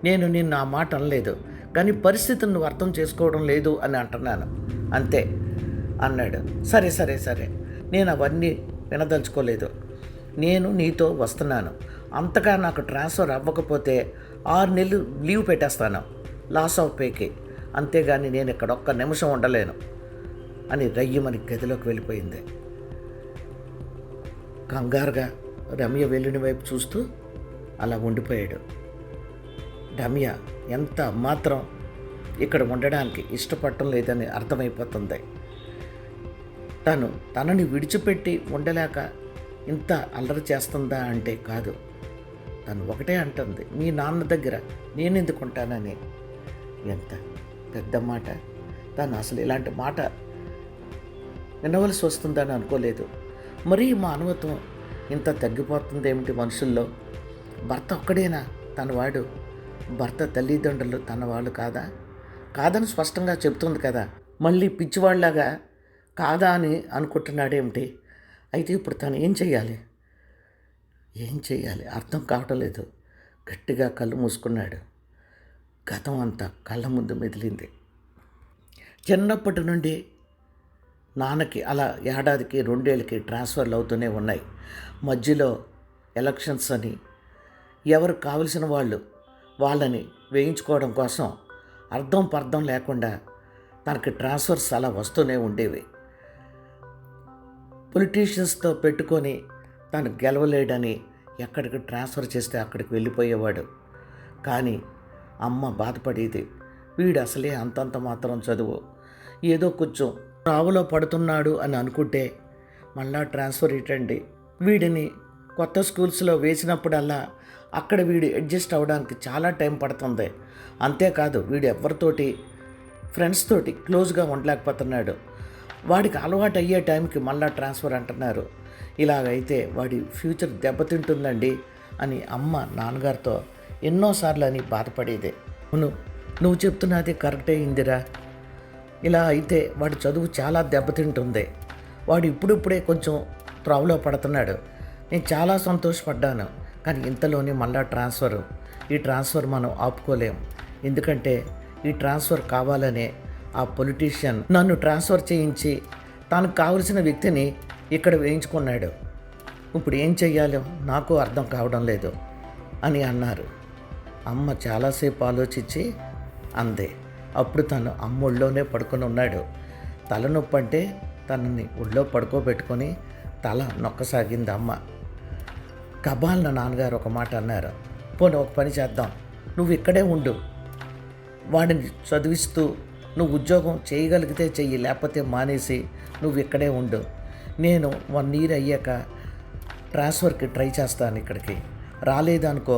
నేను నిన్ను ఆ మాట అనలేదు, కానీ పరిస్థితిని నువ్వు అర్థం చేసుకోవడం లేదు అని అంటున్నాను అంతే అన్నాడు. సరే సరే సరే, నేను అవన్నీ వినదలుచుకోలేదు. నేను నీతో వస్తున్నాను. అంతగా నాకు ట్రాన్స్ఫర్ అవ్వకపోతే 6 నెలలు లీవ్ పెట్టేస్తాను లాస్ ఆఫ్ పేకి, అంతేగాని నేను ఇక్కడ ఒక్క నిమిషం ఉండలేను అని రయ్యమని గదిలోకి వెళ్ళిపోయింది. కంగారుగా రమ్య వెళ్ళిన వైపు చూస్తూ అలా ఉండిపోయాడు. రమ్య ఎంత మాత్రం ఇక్కడ ఉండడానికి ఇష్టపడటం లేదని అర్థమైపోతుంది. తనని విడిచిపెట్టి ఉండలేక ఇంత అల్లరి చేస్తుందా అంటే కాదు. తను ఒకటే అంటుంది, మీ నాన్న దగ్గర నేనెందుకు ఉంటానని. ఎంత పెద్ద మాట. తను అసలు ఇలాంటి మాట వినవలసి వస్తుందని అనుకోలేదు. మరీ మానవత్వం ఇంత తగ్గిపోతుందేమిటి మనుషుల్లో? భర్త ఒక్కడేనా తన వాడు? భర్త తల్లిదండ్రులు తన వాళ్ళు కాదని స్పష్టంగా చెప్తుంది కదా, మళ్ళీ పిచ్చివాళ్ళలాగా కాదా అని అనుకుంటున్నాడేమిటి? అయితే ఇప్పుడు తను ఏం చేయాలి అర్థం కావటం లేదు. గట్టిగా కళ్ళు మూసుకున్నాడు. గతం అంతా కళ్ళ ముందు మెదిలింది. చిన్నప్పటి నుండి నాన్నకి అలా ఏడాదికి 2 ఏళ్ళకి ట్రాన్స్ఫర్లు అవుతూనే ఉన్నాయి. మధ్యలో ఎలక్షన్స్ అని ఎవరు కావలసిన వాళ్ళని వేయించుకోవడం కోసం అర్థం పర్థం లేకుండా తనకి ట్రాన్స్ఫర్స్ అలా వస్తూనే ఉండేవి. పొలిటీషియన్స్తో పెట్టుకొని తను గెలవలేడని ఎక్కడికి ట్రాన్స్ఫర్ చేస్తే అక్కడికి వెళ్ళిపోయేవాడు. కానీ అమ్మ బాధపడేది, వీడు అసలే అంతంత మాత్రం చదువు, ఏదో కొంచెం రావులో పడుతున్నాడు అని అనుకుంటే మళ్ళా ట్రాన్స్ఫర్ ఇటండి. వీడిని కొత్త స్కూల్స్లో వేసినప్పుడల్లా అక్కడ వీడు అడ్జస్ట్ అవ్వడానికి చాలా టైం పడుతుంది. అంతేకాదు వీడు ఎవరితోటి ఫ్రెండ్స్ తోటి క్లోజ్గా ఉండలేకపోతున్నాడు. వాడికి అలవాటు అయ్యే టైంకి మళ్ళా ట్రాన్స్ఫర్ అంటున్నారు. ఇలాగైతే వాడి ఫ్యూచర్ దెబ్బతింటుందండి అని అమ్మ నాన్నగారితో ఎన్నోసార్లు అని బాధపడేదే. నువ్వు చెప్తున్నది కరెక్టే ఇందిరా, ఇలా అయితే వాడి చదువు చాలా దెబ్బతింటుంది. వాడు ఇప్పుడిప్పుడే కొంచెం త్రోవలో పడుతున్నాడు. నేను చాలా సంతోషపడ్డాను. కానీ ఇంతలోనే మళ్ళా ఈ ట్రాన్స్ఫర్ మనం ఆపుకోలేం. ఎందుకంటే ఈ ట్రాన్స్ఫర్ కావాలనే ఆ పొలిటీషియన్ నన్ను ట్రాన్స్ఫర్ చేయించి తనకు కావలసిన వ్యక్తిని ఇక్కడ వేయించుకున్నాడు. ఇప్పుడు ఏం చెయ్యాలో నాకు అర్థం కావడం లేదు అని అన్నారు. అమ్మ చాలాసేపు ఆలోచించి అందే. అప్పుడు తను అమ్మ ఒళ్ళోనే పడుకొని ఉన్నాడు. తలనొప్పి అంటే తనని ఒళ్ళో పడుకోబెట్టుకొని తల నొక్కసాగింది అమ్మ. కబాల్న నాన్నగారు ఒక మాట అన్నారు, పోనీ ఒక పని చేద్దాం, నువ్వు ఇక్కడే ఉండు, వాడిని చదివిస్తూ నువ్వు ఉద్యోగం చేయగలిగితే చెయ్యి, లేకపోతే మానేసి నువ్వు ఇక్కడే ఉండు. నేను 1 year అయ్యాక ట్రాన్స్ఫర్కి ట్రై చేస్తాను. ఇక్కడికి రాలేదనుకో,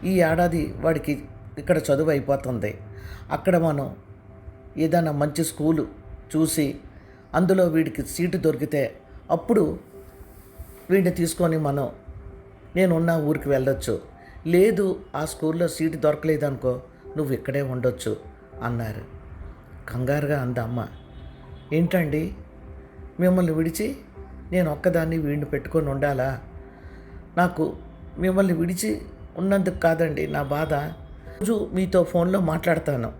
ఈ ఏడాది వాడికి ఇక్కడ చదువు అయిపోతుంది. అక్కడ మనం ఏదైనా మంచి స్కూలు చూసి అందులో వీడికి సీటు దొరికితే అప్పుడు వీడిని తీసుకొని నేనున్న ఊరికి వెళ్ళొచ్చు. లేదు ఆ స్కూల్లో సీటు దొరకలేదనుకో, నువ్వు ఇక్కడే ఉండొచ్చు అన్నారు. కంగారుగా అందమ్మ, ఏంటండి మిమ్మల్ని విడిచి నేను ఒక్కదాన్ని వీడిని పెట్టుకొని ఉండాలా? నాకు మిమ్మల్ని విడిచి ఉన్నందుకు కాదండి నా బాధ. రోజు మీతో ఫోన్లో మాట్లాడతాను,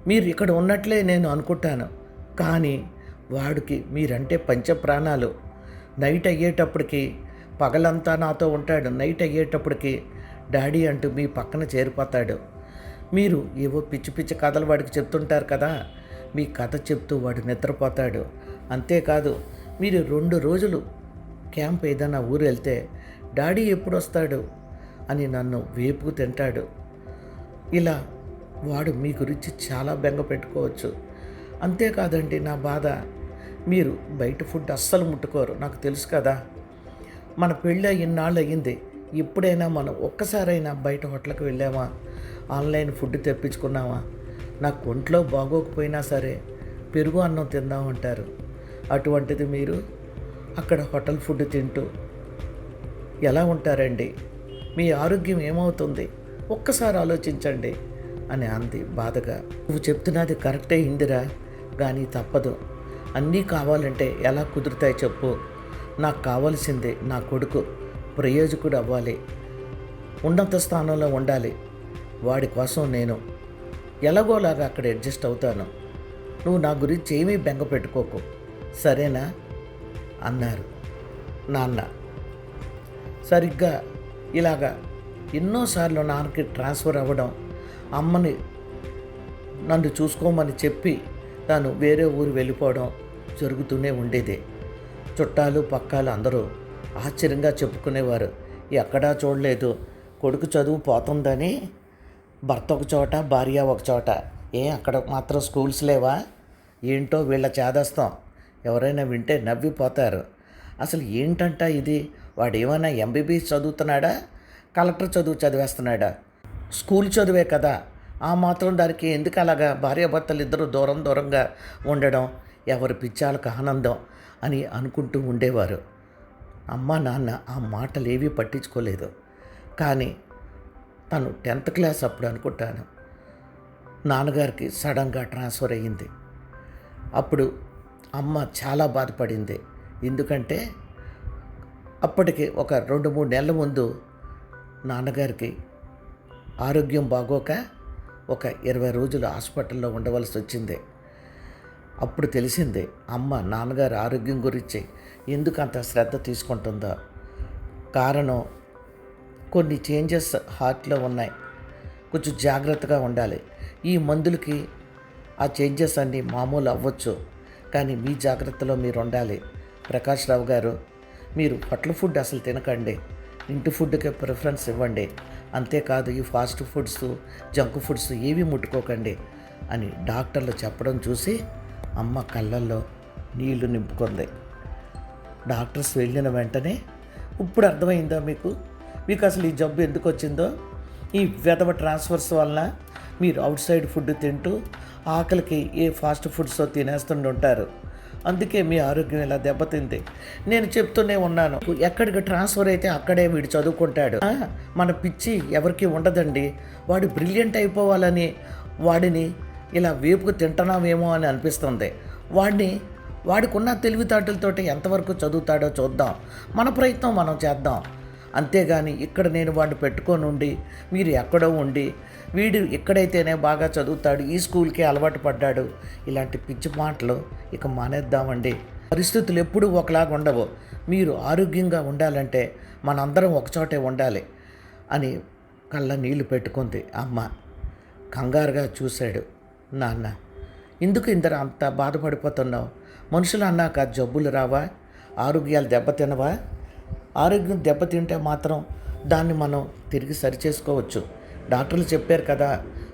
మీరు ఇక్కడ ఉన్నట్లే నేను అనుకుంటాను. కానీ వాడికి మీరంటే పంచప్రాణాలు. నైట్ అయ్యేటప్పటికి పగలంతా నాతో ఉంటాడు, నైట్ అయ్యేటప్పటికి డాడీ అంటూ మీ పక్కన చేరిపోతాడు. మీరు ఏవో పిచ్చి పిచ్చి కథలు వాడికి చెప్తుంటారు కదా, మీ కథ చెప్తూ వాడు నిద్రపోతాడు. అంతేకాదు మీరు 2 రోజులు క్యాంప్ ఏదైనా ఊరు వెళ్తే డాడీ ఎప్పుడు వస్తాడు అని నన్ను వేపుకు తింటాడు. ఇలా వాడు మీ గురించి చాలా బెంగ పెట్టుకోవచ్చు. అంతేకాదండి నా బాధ, మీరు బయట ఫుడ్ అస్సలు ముట్టుకోరు, నాకు తెలుసు కదా. మన పెళ్ళి ఇన్నాళ్ళు అయ్యింది, ఎప్పుడైనా మనం ఒక్కసారైనా బయట హోటల్కి వెళ్ళామా, ఆన్లైన్ ఫుడ్ తెప్పించుకున్నామా? నాకు ఒంట్లో బాగోకపోయినా సరే పెరుగు అన్నం తిందామంటారు. అటువంటిది మీరు అక్కడ హోటల్ ఫుడ్ తింటూ ఎలా ఉంటారండి? మీ ఆరోగ్యం ఏమవుతుంది? ఒక్కసారి ఆలోచించండి అని అంది బాధగా. నువ్వు చెప్తున్నది కరెక్టే ఇందిరా, కానీ తప్పదు. అన్నీ కావాలంటే ఎలా కుదురుతాయి చెప్పు. నాకు కావాల్సిందే నా కొడుకు ప్రయోజకుడు అవ్వాలి, ఉన్నత స్థానంలో ఉండాలి. వాడి కోసం నేను ఎలాగోలాగా అక్కడ అడ్జస్ట్ అవుతాను. నువ్వు నా గురించి ఏమీ బెంగ పెట్టుకోకు, సరేనా అన్నారు నాన్న. సరిగ్గా ఇలాగా ఎన్నోసార్లు నాన్నకి ట్రాన్స్ఫర్ అవ్వడం, అమ్మని నన్ను చూసుకోమని చెప్పి తాను వేరే ఊరు వెళ్ళిపోవడం జరుగుతూనే ఉండేది. చుట్టాలు పక్కాలు అందరూ ఆశ్చర్యంగా చెప్పుకునేవారు, ఎక్కడా చూడలేదు కొడుకు చదువు పోతుందని. భర్త ఒక చోట, భార్య ఒక చోట, అక్కడ మాత్రం స్కూల్స్ లేవా ఏంటో వీళ్ళ చేదస్తాం. ఎవరైనా వింటే నవ్విపోతారు. అసలు ఏంటంట ఇది, వాడు ఏమైనా ఎంబీబీఎస్ చదువుతున్నాడా, కలెక్టర్ చదువు చదివేస్తున్నాడా? స్కూల్ చదువే కదా, ఆ మాత్రం దానికి ఎందుకు అలాగా భార్యాభర్తలు ఇద్దరు దూరం దూరంగా ఉండడం, ఎవరి పిచ్చాలకు ఆనందం అని అనుకుంటూ ఉండేవారు. అమ్మ నాన్న ఆ మాటలు ఏవీ పట్టించుకోలేదు. కానీ తను 10th క్లాస్ అప్పుడు అనుకుంటాను, నాన్నగారికి సడన్గా ట్రాన్స్ఫర్ అయ్యింది. అప్పుడు అమ్మ చాలా బాధపడింది. ఎందుకంటే అప్పటికి ఒక 2-3 నెలల ముందు నాన్నగారికి ఆరోగ్యం బాగోక ఒక 20 రోజులు హాస్పిటల్లో ఉండవలసి వచ్చింది. అప్పుడు తెలిసింది అమ్మ నాన్నగారి ఆరోగ్యం గురించి ఎందుకు అంత శ్రద్ధ తీసుకుంటుందో. కారణం కొన్ని చేంజెస్ హార్ట్లో ఉన్నాయి, కొంచెం జాగ్రత్తగా ఉండాలి. ఈ మందులకి ఆ చేంజెస్ అన్నీ మామూలు అవ్వచ్చు, కానీ మీ జాగ్రత్తలో మీరు ఉండాలి. ప్రకాష్ రావు గారు, మీరు హోటల్ ఫుడ్ అసలు తినకండి, ఇంటి ఫుడ్కే ప్రిఫరెన్స్ ఇవ్వండి. అంతేకాదు ఈ ఫాస్ట్ ఫుడ్స్, జంక్ ఫుడ్స్ ఏవి ముట్టుకోకండి అని డాక్టర్లు చెప్పడం చూసి అమ్మ కళ్ళల్లో నీళ్లు నింపుకుంది. డాక్టర్స్ వెళ్ళిన వెంటనే, ఇప్పుడు అర్థమైందా మీకు అసలు ఈ జబ్బు ఎందుకు వచ్చిందో? ఈ వెధవ ట్రాన్స్ఫర్స్ వలన మీరు అవుట్ సైడ్ ఫుడ్ తింటూ ఆకలికి ఏ ఫాస్ట్ ఫుడ్స్ తినేస్తుంటారు. అందుకే మీ ఆరోగ్యం ఇలా దెబ్బతింది. నేను చెప్తూనే ఉన్నాను, ఎక్కడికి ట్రాన్స్ఫర్ అయితే అక్కడే వీడు చదువుకుంటాడు. మన పిచ్చి ఎవరికి ఉండదండి. వాడు బ్రిలియంట్ అయిపోవాలని వాడిని ఇలా వేపుకు తింటున్నామేమో అని అనిపిస్తుంది. వాడికున్న తెలివితేటలతోటి ఎంతవరకు చదువుతాడో చూద్దాం, మన ప్రయత్నం మనం చేద్దాం. అంతేగాని ఇక్కడ నేను వాడిని పెట్టుకొని ఉండి, మీరు ఎక్కడో ఉండి, వీడు ఎక్కడైతేనే బాగా చదువుతాడు, ఈ స్కూల్కే అలవాటు పడ్డాడు, ఇలాంటి పిచ్చి మాటలు ఇక మానేద్దామండి. పరిస్థితులు ఎప్పుడూ ఒకలాగా ఉండవు. మీరు ఆరోగ్యంగా ఉండాలంటే మనందరం ఒకచోటే ఉండాలి అని కళ్ళ నీళ్లు పెట్టుకుంది అమ్మ. కంగారుగా చూశాడు నాన్న. ఎందుకు ఇందరు అంత బాధపడిపోతున్నావు? మనుషులు అన్నాక జబ్బులు రావా, ఆరోగ్యాలు దెబ్బతినవా? ఆరోగ్యం దెబ్బతింటే మాత్రం దాన్ని మనం తిరిగి సరిచేసుకోవచ్చు. డాక్టర్లు చెప్పారు కదా,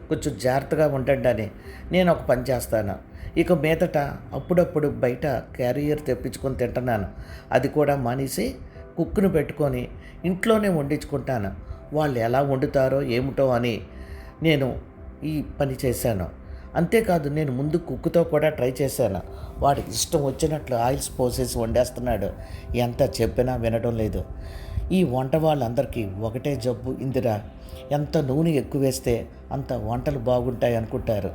కొంచెం జాగ్రత్తగా ఉండండి అని. నేను ఒక పని చేస్తాను, ఇక మీదట అప్పుడప్పుడు బయట క్యారియర్ తెప్పించుకొని తింటున్నాను. అది కూడా మానేసి కుక్కును పెట్టుకొని ఇంట్లోనే వండించుకుంటాను. వాళ్ళు ఎలా వండుతారో ఏమిటో అని నేను ఈ పని చేశాను. అంతేకాదు నేను ముందు కుక్కుతో కూడా ట్రై చేశాను. వాడికి ఇష్టం వచ్చినట్లు ఆయిల్స్ పోసేసి వండేస్తున్నాడు. ఎంత చెప్పినా వినడం లేదు. ఈ వంట వాళ్ళందరికీ ఒకటే జబ్బు ఇందిరా, ఎంత నూనె ఎక్కువ వేస్తే అంత వంటలు బాగుంటాయి అనుకుంటారు.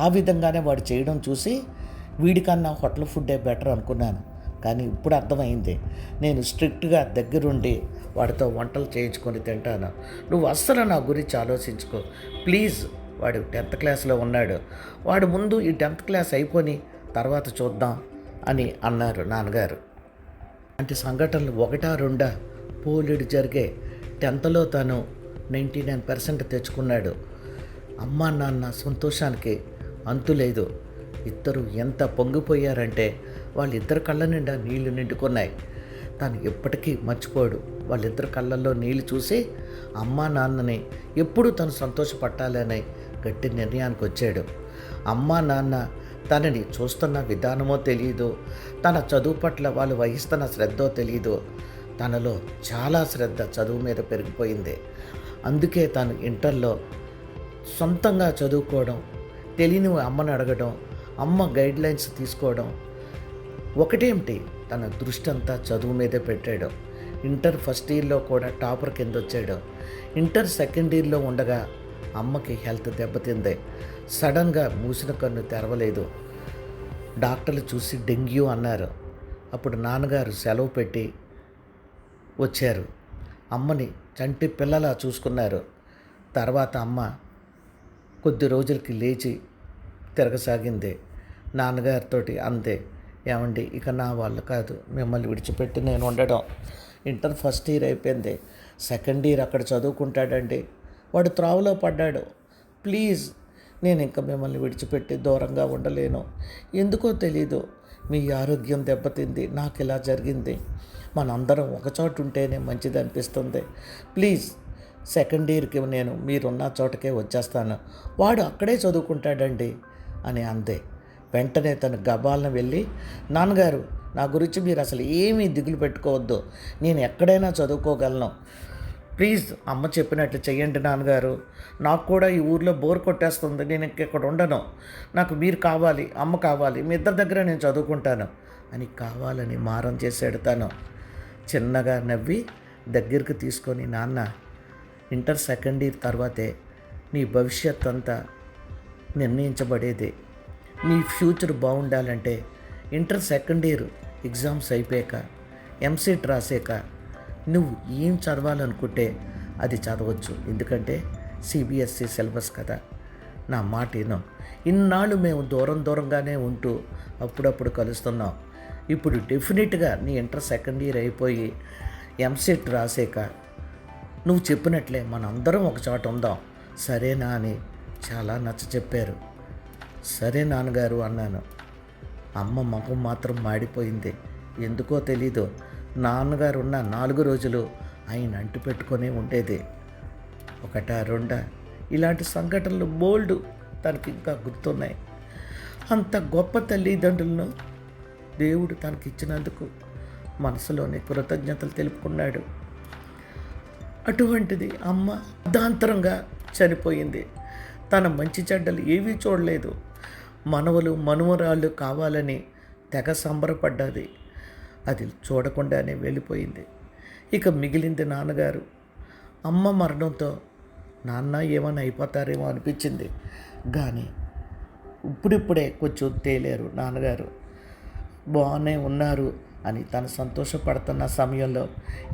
ఆ విధంగానే వాడు చేయడం చూసి వీడికన్నా హోటల్ ఫుడ్డే బెటర్ అనుకున్నాను. కానీ ఇప్పుడు అర్థమైంది, నేను స్ట్రిక్ట్గా దగ్గరుండి వాడితో వంటలు చేయించుకొని తింటాను. నువ్వు అస్సలు నా గురించి ఆలోచించుకో ప్లీజ్. వాడు 10th క్లాస్లో ఉన్నాడు, వాడు ముందు ఈ 10th క్లాస్ అయిపోని తర్వాత చూద్దాం అని అన్నారు నాన్నగారు. అంటే సంఘటనలు 1-2 పోలీడు జరిగే. 10thలో తను 99% తెచ్చుకున్నాడు. అమ్మా నాన్న సంతోషానికి అంతులేదు. ఇద్దరు ఎంత పొంగిపోయారంటే వాళ్ళిద్దరు కళ్ళ నిండా నీళ్లు నిండుకున్నాయి. తను ఎప్పటికీ మర్చిపోడు. వాళ్ళిద్దరు కళ్ళల్లో నీళ్లు చూసి అమ్మా నాన్నని ఎప్పుడూ తను సంతోషపట్టాలని గట్టి నిర్ణయానికి వచ్చాడు. అమ్మా నాన్న తనని చూస్తున్న విధానమో తెలియదు, తన చదువు పట్ల వాళ్ళు వహిస్తున్న శ్రద్ధో తెలియదు. తనలో చాలా శ్రద్ధ చదువు మీద పెరిగిపోయింది. అందుకే తను ఇంటర్లో సొంతంగా చదువుకోవడం, తెలియని అమ్మని అడగడం, అమ్మ గైడ్లైన్స్ తీసుకోవడం. ఒకటేమిటి, తన దృష్టి అంతా చదువు మీదే పెట్టాడు. ఇంటర్ ఫస్ట్ ఇయర్లో కూడా టాపర్ కింద వచ్చాడు. ఇంటర్ సెకండ్ ఇయర్లో ఉండగా అమ్మకి హెల్త్ దెబ్బతింది. సడన్గా మూసిన కన్ను తెరవలేదు. డాక్టర్లు చూసి డెంగ్యూ అన్నారు. అప్పుడు నాన్నగారు సెలవు పెట్టి వచ్చారు. అమ్మని చంటి పిల్లలా చూసుకున్నారు. తర్వాత అమ్మ కొద్ది రోజులకి లేచి తిరగసాగింది. నాన్నగారితోటి అంతే, ఏమండి ఇక నా వల్ల కాదు మిమ్మల్ని విడిచిపెట్టి నేను ఉండడం. ఇంటర్ ఫస్ట్ ఇయర్ అయిపోయింది, సెకండ్ ఇయర్ అక్కడ చదువుకుంటాడండి. వాడు త్రోవలో పడ్డాడు. ప్లీజ్, నేను ఇంకా మిమ్మల్ని విడిచిపెట్టి దూరంగా ఉండలేను. ఎందుకో తెలీదు, మీ ఆరోగ్యం దెబ్బతింది, నాకు ఇలా జరిగింది. మనందరం ఒకచోట ఉంటేనే మంచిది అనిపిస్తుంది. ప్లీజ్, సెకండ్ ఇయర్కి నేను మీరున్న చోటకే వచ్చేస్తాను, వాడు అక్కడే చదువుకుంటాడండి అని అందే. వెంటనే తను గబాలను వెళ్ళి, నాన్నగారు నా గురించి మీరు అసలు ఏమీ దిగులు పెట్టుకోవద్దు, నేను ఎక్కడైనా చదువుకోగలను. ప్లీజ్ అమ్మ చెప్పినట్లు చెయ్యండి నాన్నగారు. నాకు కూడా ఈ ఊర్లో బోర్ కొట్టేస్తుంది, నేను ఇంకెక్కడ ఉండను. నాకు మీరు కావాలి, అమ్మ కావాలి, మీ ఇద్దరి దగ్గర నేను చదువుకుంటాను అని కావాలని మారం చేశాడు తను. చిన్నగా నవ్వి దగ్గరికి తీసుకొని, నాన్న ఇంటర్ సెకండ్ ఇయర్ తర్వాతే నీ భవిష్యత్ అంతా నిర్ణయించబడేది. నీ ఫ్యూచర్ బాగుండాలంటే ఇంటర్ సెకండ్ ఇయర్ ఎగ్జామ్స్ అయిపోయాక ఎంసెట్ రాసాక నువ్వు ఏం చదవాలనుకుంటే అది చదవచ్చు. ఎందుకంటే సిబిఎస్ఈ సిలబస్ కదా. నా మాట విను. ఇన్నాళ్ళు మేము దూరంగానే ఉంటూ అప్పుడప్పుడు కలుస్తున్నాం. ఇప్పుడు డెఫినెట్గా నీ ఇంటర్ సెకండ్ ఇయర్ అయిపోయి ఎంసెట్ రాసాక నువ్వు చెప్పినట్లే మనందరం ఒక చోట ఉందాం, సరేనా అని చాలా నచ్చ చెప్పారు. సరే నాన్నగారు అన్నాను. అమ్మ ముఖం మాత్రం మాడిపోయింది. ఎందుకో తెలీదు, నాన్నగారు ఉన్న 4 రోజులు ఆయన అంటు పెట్టుకొని ఉండేది. ఒకటా రెండా ఇలాంటి సంఘటనలు బోల్డ్ తనకి ఇంకా గుర్తున్నాయి. అంత గొప్ప తల్లిదండ్రులను దేవుడు తనకిచ్చినందుకు మనసులోని కృతజ్ఞతలు తెలుపుకున్నాడు. అటువంటిది అమ్మ అర్ధాంతరంగా చనిపోయింది. తన మంచి చెడ్డలు ఏవీ చూడలేదు. మనవలు మనుమరాళ్ళు కావాలని తెగ సంబరపడ్డది. అది చూడకుండానే వెళ్ళిపోయింది. ఇక మిగిలింది నాన్నగారు. అమ్మ మరణంతో నాన్న ఏమైనా అయిపోతారేమో అనిపించింది, కానీ ఇప్పుడిప్పుడే కొంచెం తేలేరు నాన్నగారు. బాగానే ఉన్నారు అని తను సంతోషపడుతున్న సమయంలో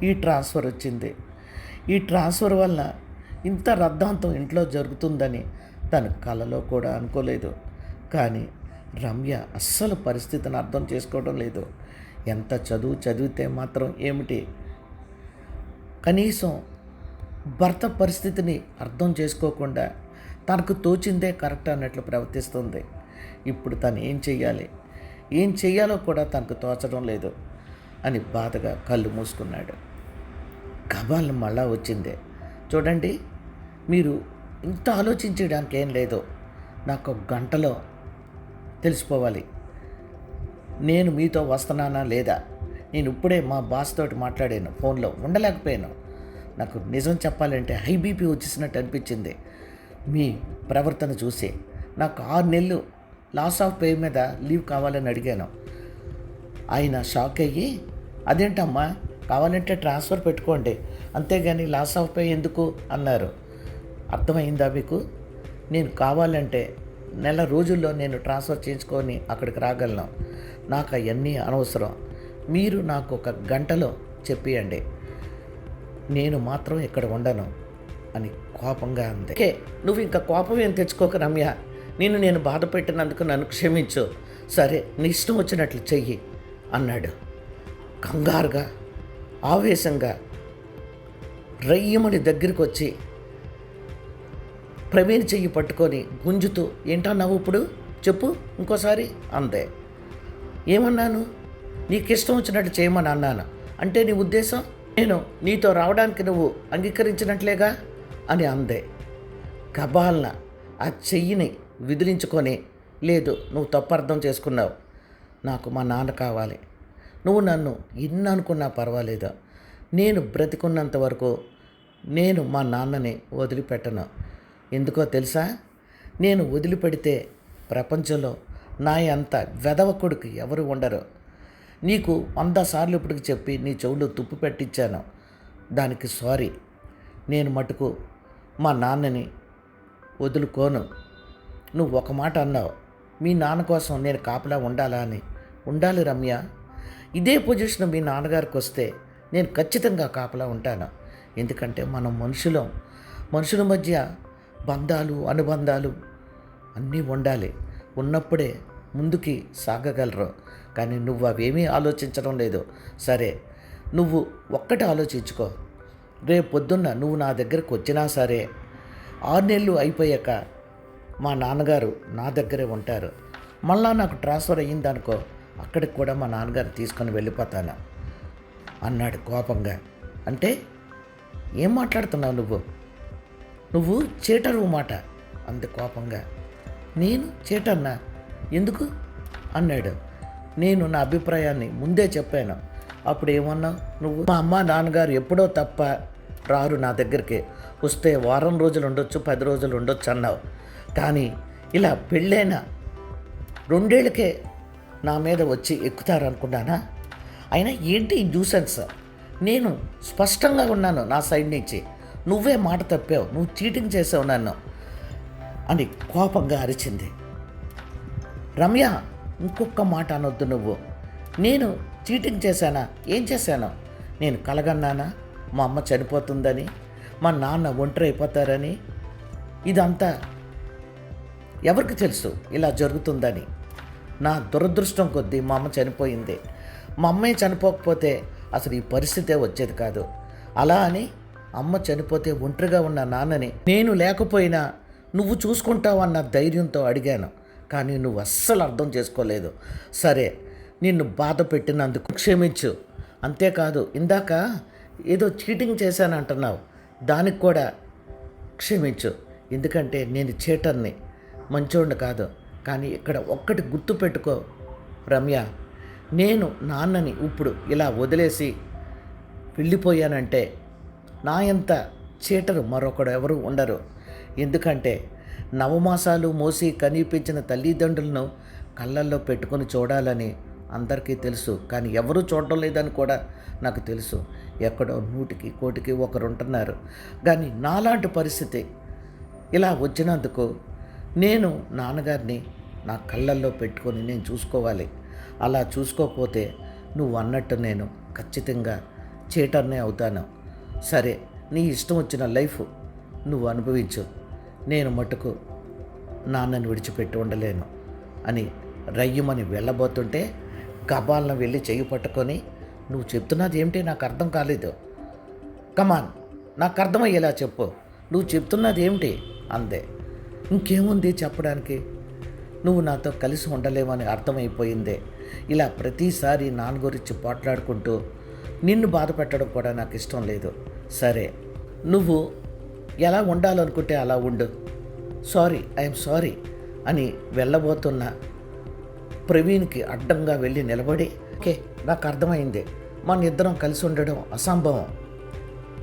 ఈ ట్రాన్స్ఫర్ వచ్చింది. ఈ ట్రాన్స్ఫర్ వల్ల ఇంత రద్దాంతం ఇంట్లో జరుగుతుందని తను కలలో కూడా అనుకోలేదు. కానీ రమ్య అస్సలు పరిస్థితిని అర్థం చేసుకోవడం లేదు. ఎంత చదివితే మాత్రం ఏమిటి, కనీసం భర్త పరిస్థితిని అర్థం చేసుకోకుండా తనకు తోచిందే కరెక్ట్ అన్నట్లు ప్రవర్తిస్తుంది. ఇప్పుడు తను ఏం చెయ్యాలో కూడా తనకు తోచడం లేదు అని బాధగా కళ్ళు మూసుకున్నాడు. గబాలను మళ్ళా వచ్చింది. చూడండి, మీరు ఇంత ఆలోచించడానికి ఏం లేదు, నాకు 1 గంటలో తెలిసిపోవాలి నేను మీతో వస్తున్నానా లేదా. నేను ఇప్పుడే మా బాస్ తోటి మాట్లాడాను, ఫోన్లో ఉండలేకపోయాను. నాకు నిజం చెప్పాలంటే హై బీపీ వచ్చేసినట్టు అనిపించింది మీ ప్రవర్తన చూసి. నాకు 6 నెలలు లాస్ ఆఫ్ పే మీద లీవ్ కావాలని అడిగాను. ఆయన షాక్ అయ్యి, అదేంటమ్మా, కావాలంటే ట్రాన్స్ఫర్ పెట్టుకోండి, అంతేగాని లాస్ ఆఫ్ పే ఎందుకు అన్నారు. అర్థమైందా మీకు? నేను కావాలంటే నెల రోజుల్లో నేను ట్రాన్స్ఫర్ చేయించుకొని అక్కడికి రాగలను. నాకు అవన్నీ అనవసరం. మీరు నాకు 1 గంటలో చెప్పియండి, నేను మాత్రం ఇక్కడ ఉండను అని కోపంగా అంది. ఓకే, నువ్వు ఇంకా కోపం ఏం తెచ్చుకోక రమ్య, నేను బాధ పెట్టినందుకు నన్ను క్షమించు. సరే, నీ ఇష్టం వచ్చినట్లు చెయ్యి అన్నాడు. కంగారుగా ఆవేశంగా రయ్యమని దగ్గరికి వచ్చి ప్రవీణ్ చెయ్యి పట్టుకొని గుంజుతూ, ఏంటన్నావు ఇప్పుడు చెప్పు ఇంకోసారి అందే. ఏమన్నాను? నీకు ఇష్టం వచ్చినట్టు చేయమని అన్నాను. అంటే నీ ఉద్దేశం నేను నీతో రావడానికి నువ్వు అంగీకరించినట్లేగా అని అందే. గబాల్న ఆ చెయ్యిని విదిలించుకొని, లేదు, నువ్వు తప్పు అర్థం చేసుకున్నావు, నాకు మా నాన్న కావాలి. నువ్వు నన్ను ఎన్ని అనుకున్నా పర్వాలేదు, నేను బ్రతికున్నంత వరకు నేను మా నాన్నని వదిలిపెట్టను. ఎందుకో తెలుసా, నేను వదిలిపెడితే ప్రపంచంలో నా అంత వెధవ కొడుకు ఎవరు ఉండరు. నీకు 100 సార్లు ఇప్పటికి చెప్పి నీ చెవులో తుప్పు పెట్టించాను, దానికి సారీ. నేను మటుకు మా నాన్నని వదులుకోను. నువ్వు ఒక మాట అన్నావు, మీ నాన్న కోసం నేను కాపలా ఉండాలా అని. ఉండాలి రమ్య. ఇదే పొజిషన్ మీ నాన్నగారికి వస్తే నేను ఖచ్చితంగా కాపలా ఉంటాను. ఎందుకంటే మనం మనుషుల మధ్య బంధాలు అనుబంధాలు అన్నీ ఉండాలి. ఉన్నప్పుడే ముందుకి సాగగలరు. కానీ నువ్వు అవేమీ ఆలోచించడం లేదు. సరే, నువ్వు ఒక్కటి ఆలోచించుకో. రేపు పొద్దున్న నువ్వు నా దగ్గరకు వచ్చినా సరే 6 నెలలు అయిపోయాక మా నాన్నగారు నా దగ్గరే ఉంటారు. మళ్ళా నాకు ట్రాన్స్ఫర్ అయ్యిందనుకో, అక్కడికి కూడా మా నాన్నగారు తీసుకొని వెళ్ళిపోతాను అన్నాడు కోపంగా. అంటే ఏం మాట్లాడుతున్నావు నువ్వు చీటరు మాట అంత కోపంగా. నేను చీటన్నా? ఎందుకు అన్నాడు. నేను నా అభిప్రాయాన్ని ముందే చెప్పాను. అప్పుడు ఏమన్నావు నువ్వు? మా అమ్మ నాన్నగారు ఎప్పుడో తప్ప రారు నా దగ్గరికి. వస్తే వారం రోజులు ఉండొచ్చు, 10 రోజులు ఉండొచ్చు అన్నావు. కానీ ఇలా పెళ్ళైన 2 ఏళ్ళకే నా మీద వచ్చి ఎక్కుతారనుకున్నానా? అయినా ఏంటి ఈ న్యూసెన్స్? నేను స్పష్టంగా ఉన్నాను నా సైడ్ నుంచి. నువ్వే మాట తప్పావు, నువ్వు చీటింగ్ చేసావు నన్ను అని కోపంగా అరిచింది. రమ్య, ఇంకొక మాట అనొద్దు నువ్వు. నేను చీటింగ్ చేశానా? ఏం చేశాను? నేను కలగన్నానా మా అమ్మ చనిపోతుందని, మా నాన్న ఒంటరి అయిపోతారని? ఇదంతా ఎవరికి తెలుసు ఇలా జరుగుతుందని? నా దురదృష్టం కొద్దీ మా అమ్మ చనిపోయింది. మా అమ్మే చనిపోకపోతే అసలు ఈ పరిస్థితే వచ్చేది కాదు. అలా అని అమ్మ చనిపోతే ఒంటరిగా ఉన్న నాన్నని నేను లేకపోయినా నువ్వు చూసుకుంటావన్న ధైర్యంతో అడిగాను. కానీ నువ్వు అస్సలు అర్థం చేసుకోలేదు. సరే, నిన్ను బాధ పెట్టినందుకు క్షమించు. అంతేకాదు, ఇందాక ఏదో చీటింగ్ చేశానంటున్నావు, దానికి కూడా క్షమించు. ఎందుకంటే నేను చీటర్ని, మంచోడిని కాదు. కానీ ఇక్కడ ఒక్కటి గుర్తుపెట్టుకో రమ్య, నేను నాన్నని ఇప్పుడు ఇలా వదిలేసి వెళ్ళిపోయానంటే నా ఎంత చీటరు మరొకడు ఎవరు ఉండరు. ఎందుకంటే నవమాసాలు మోసి కనిపించిన తల్లిదండ్రులను కళ్ళల్లో పెట్టుకొని చూడాలని అందరికీ తెలుసు. కానీ ఎవరూ చూడడం లేదని కూడా నాకు తెలుసు. ఎక్కడో 100కి 1,00,000కి ఒకరు ఉంటున్నారు. కానీ నాలాంటి పరిస్థితి ఇలా వచ్చినందుకు నేను నాన్నగారిని నా కళ్ళల్లో పెట్టుకొని నేను చూసుకోవాలి. అలా చూసుకోకపోతే నువ్వు అన్నట్టు నేను ఖచ్చితంగా చీటర్నే అవుతాను. సరే, నీ ఇష్టం వచ్చిన లైఫ్ నువ్వు అనుభవించు. నేను మటుకు నాన్నని విడిచిపెట్టి ఉండలేను అని రయ్యమని వెళ్ళబోతుంటే గబాలను వెళ్ళి చెయ్యి పట్టుకొని, నువ్వు చెప్తున్నది ఏమిటి? నాకు అర్థం కాలేదు. కమాన్, నాకు అర్థమయ్యేలా చెప్పు. నువ్వు చెప్తున్నది ఏమిటి అందే. ఇంకేముంది చెప్పడానికి? నువ్వు నాతో కలిసి ఉండలేవని అర్థమైపోయిందే. ఇలా ప్రతిసారి నాన్న గురించి పోట్లాడుకుంటూ నిన్ను బాధ పెట్టడం కూడా నాకు ఇష్టం లేదు. సరే, నువ్వు ఎలా ఉండాలనుకుంటే అలా ఉండు. ఐఎమ్ సారీ అని వెళ్ళబోతున్న ప్రవీణ్కి అడ్డంగా వెళ్ళి నిలబడి, ఓకే, నాకు అర్థమైంది, మన ఇద్దరం కలిసి ఉండడం అసంభవం.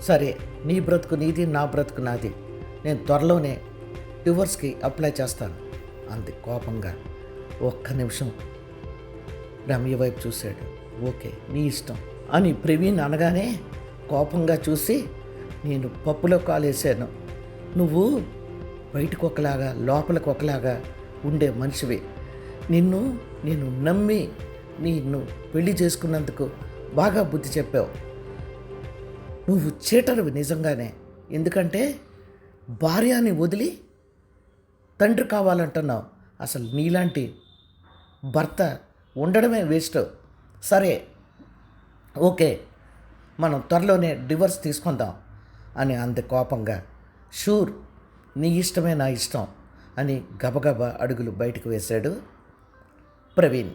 సరే, నీ బ్రతుకు నీది, నా బ్రతుకు నాది. నేను త్వరలోనే డివోర్స్కి అప్లై చేస్తాను అంది కోపంగా. ఒక్క నిమిషం రమ్య వైపు చూశాడు. ఓకే, నీ ఇష్టం అని ప్రవీణ్ అనగానే కోపంగా చూసి, నేను పప్పులో కాలేసాను. నువ్వు బయటకు ఒకలాగా లోపలికి ఒకలాగా ఉండే మనిషివి. నేను నమ్మి నిన్ను పెళ్లి చేసుకున్నందుకు బాగా బుద్ధి చెప్పావు. నువ్వు చీటరువి నిజంగానే. ఎందుకంటే భార్యని వదిలి తండ్రి కావాలంటున్నావు. అసలు నీలాంటి భర్త ఉండడమే వేస్ట్. సరే, ఓకే, మనం త్వరలోనే డివోర్స్ తీసుకుందాం అని అంది కోపంగా. షూర్, నీ ఇష్టమే నా ఇష్టం అని గబగబా అడుగులు బయటకు వేశాడు ప్రవీణ్.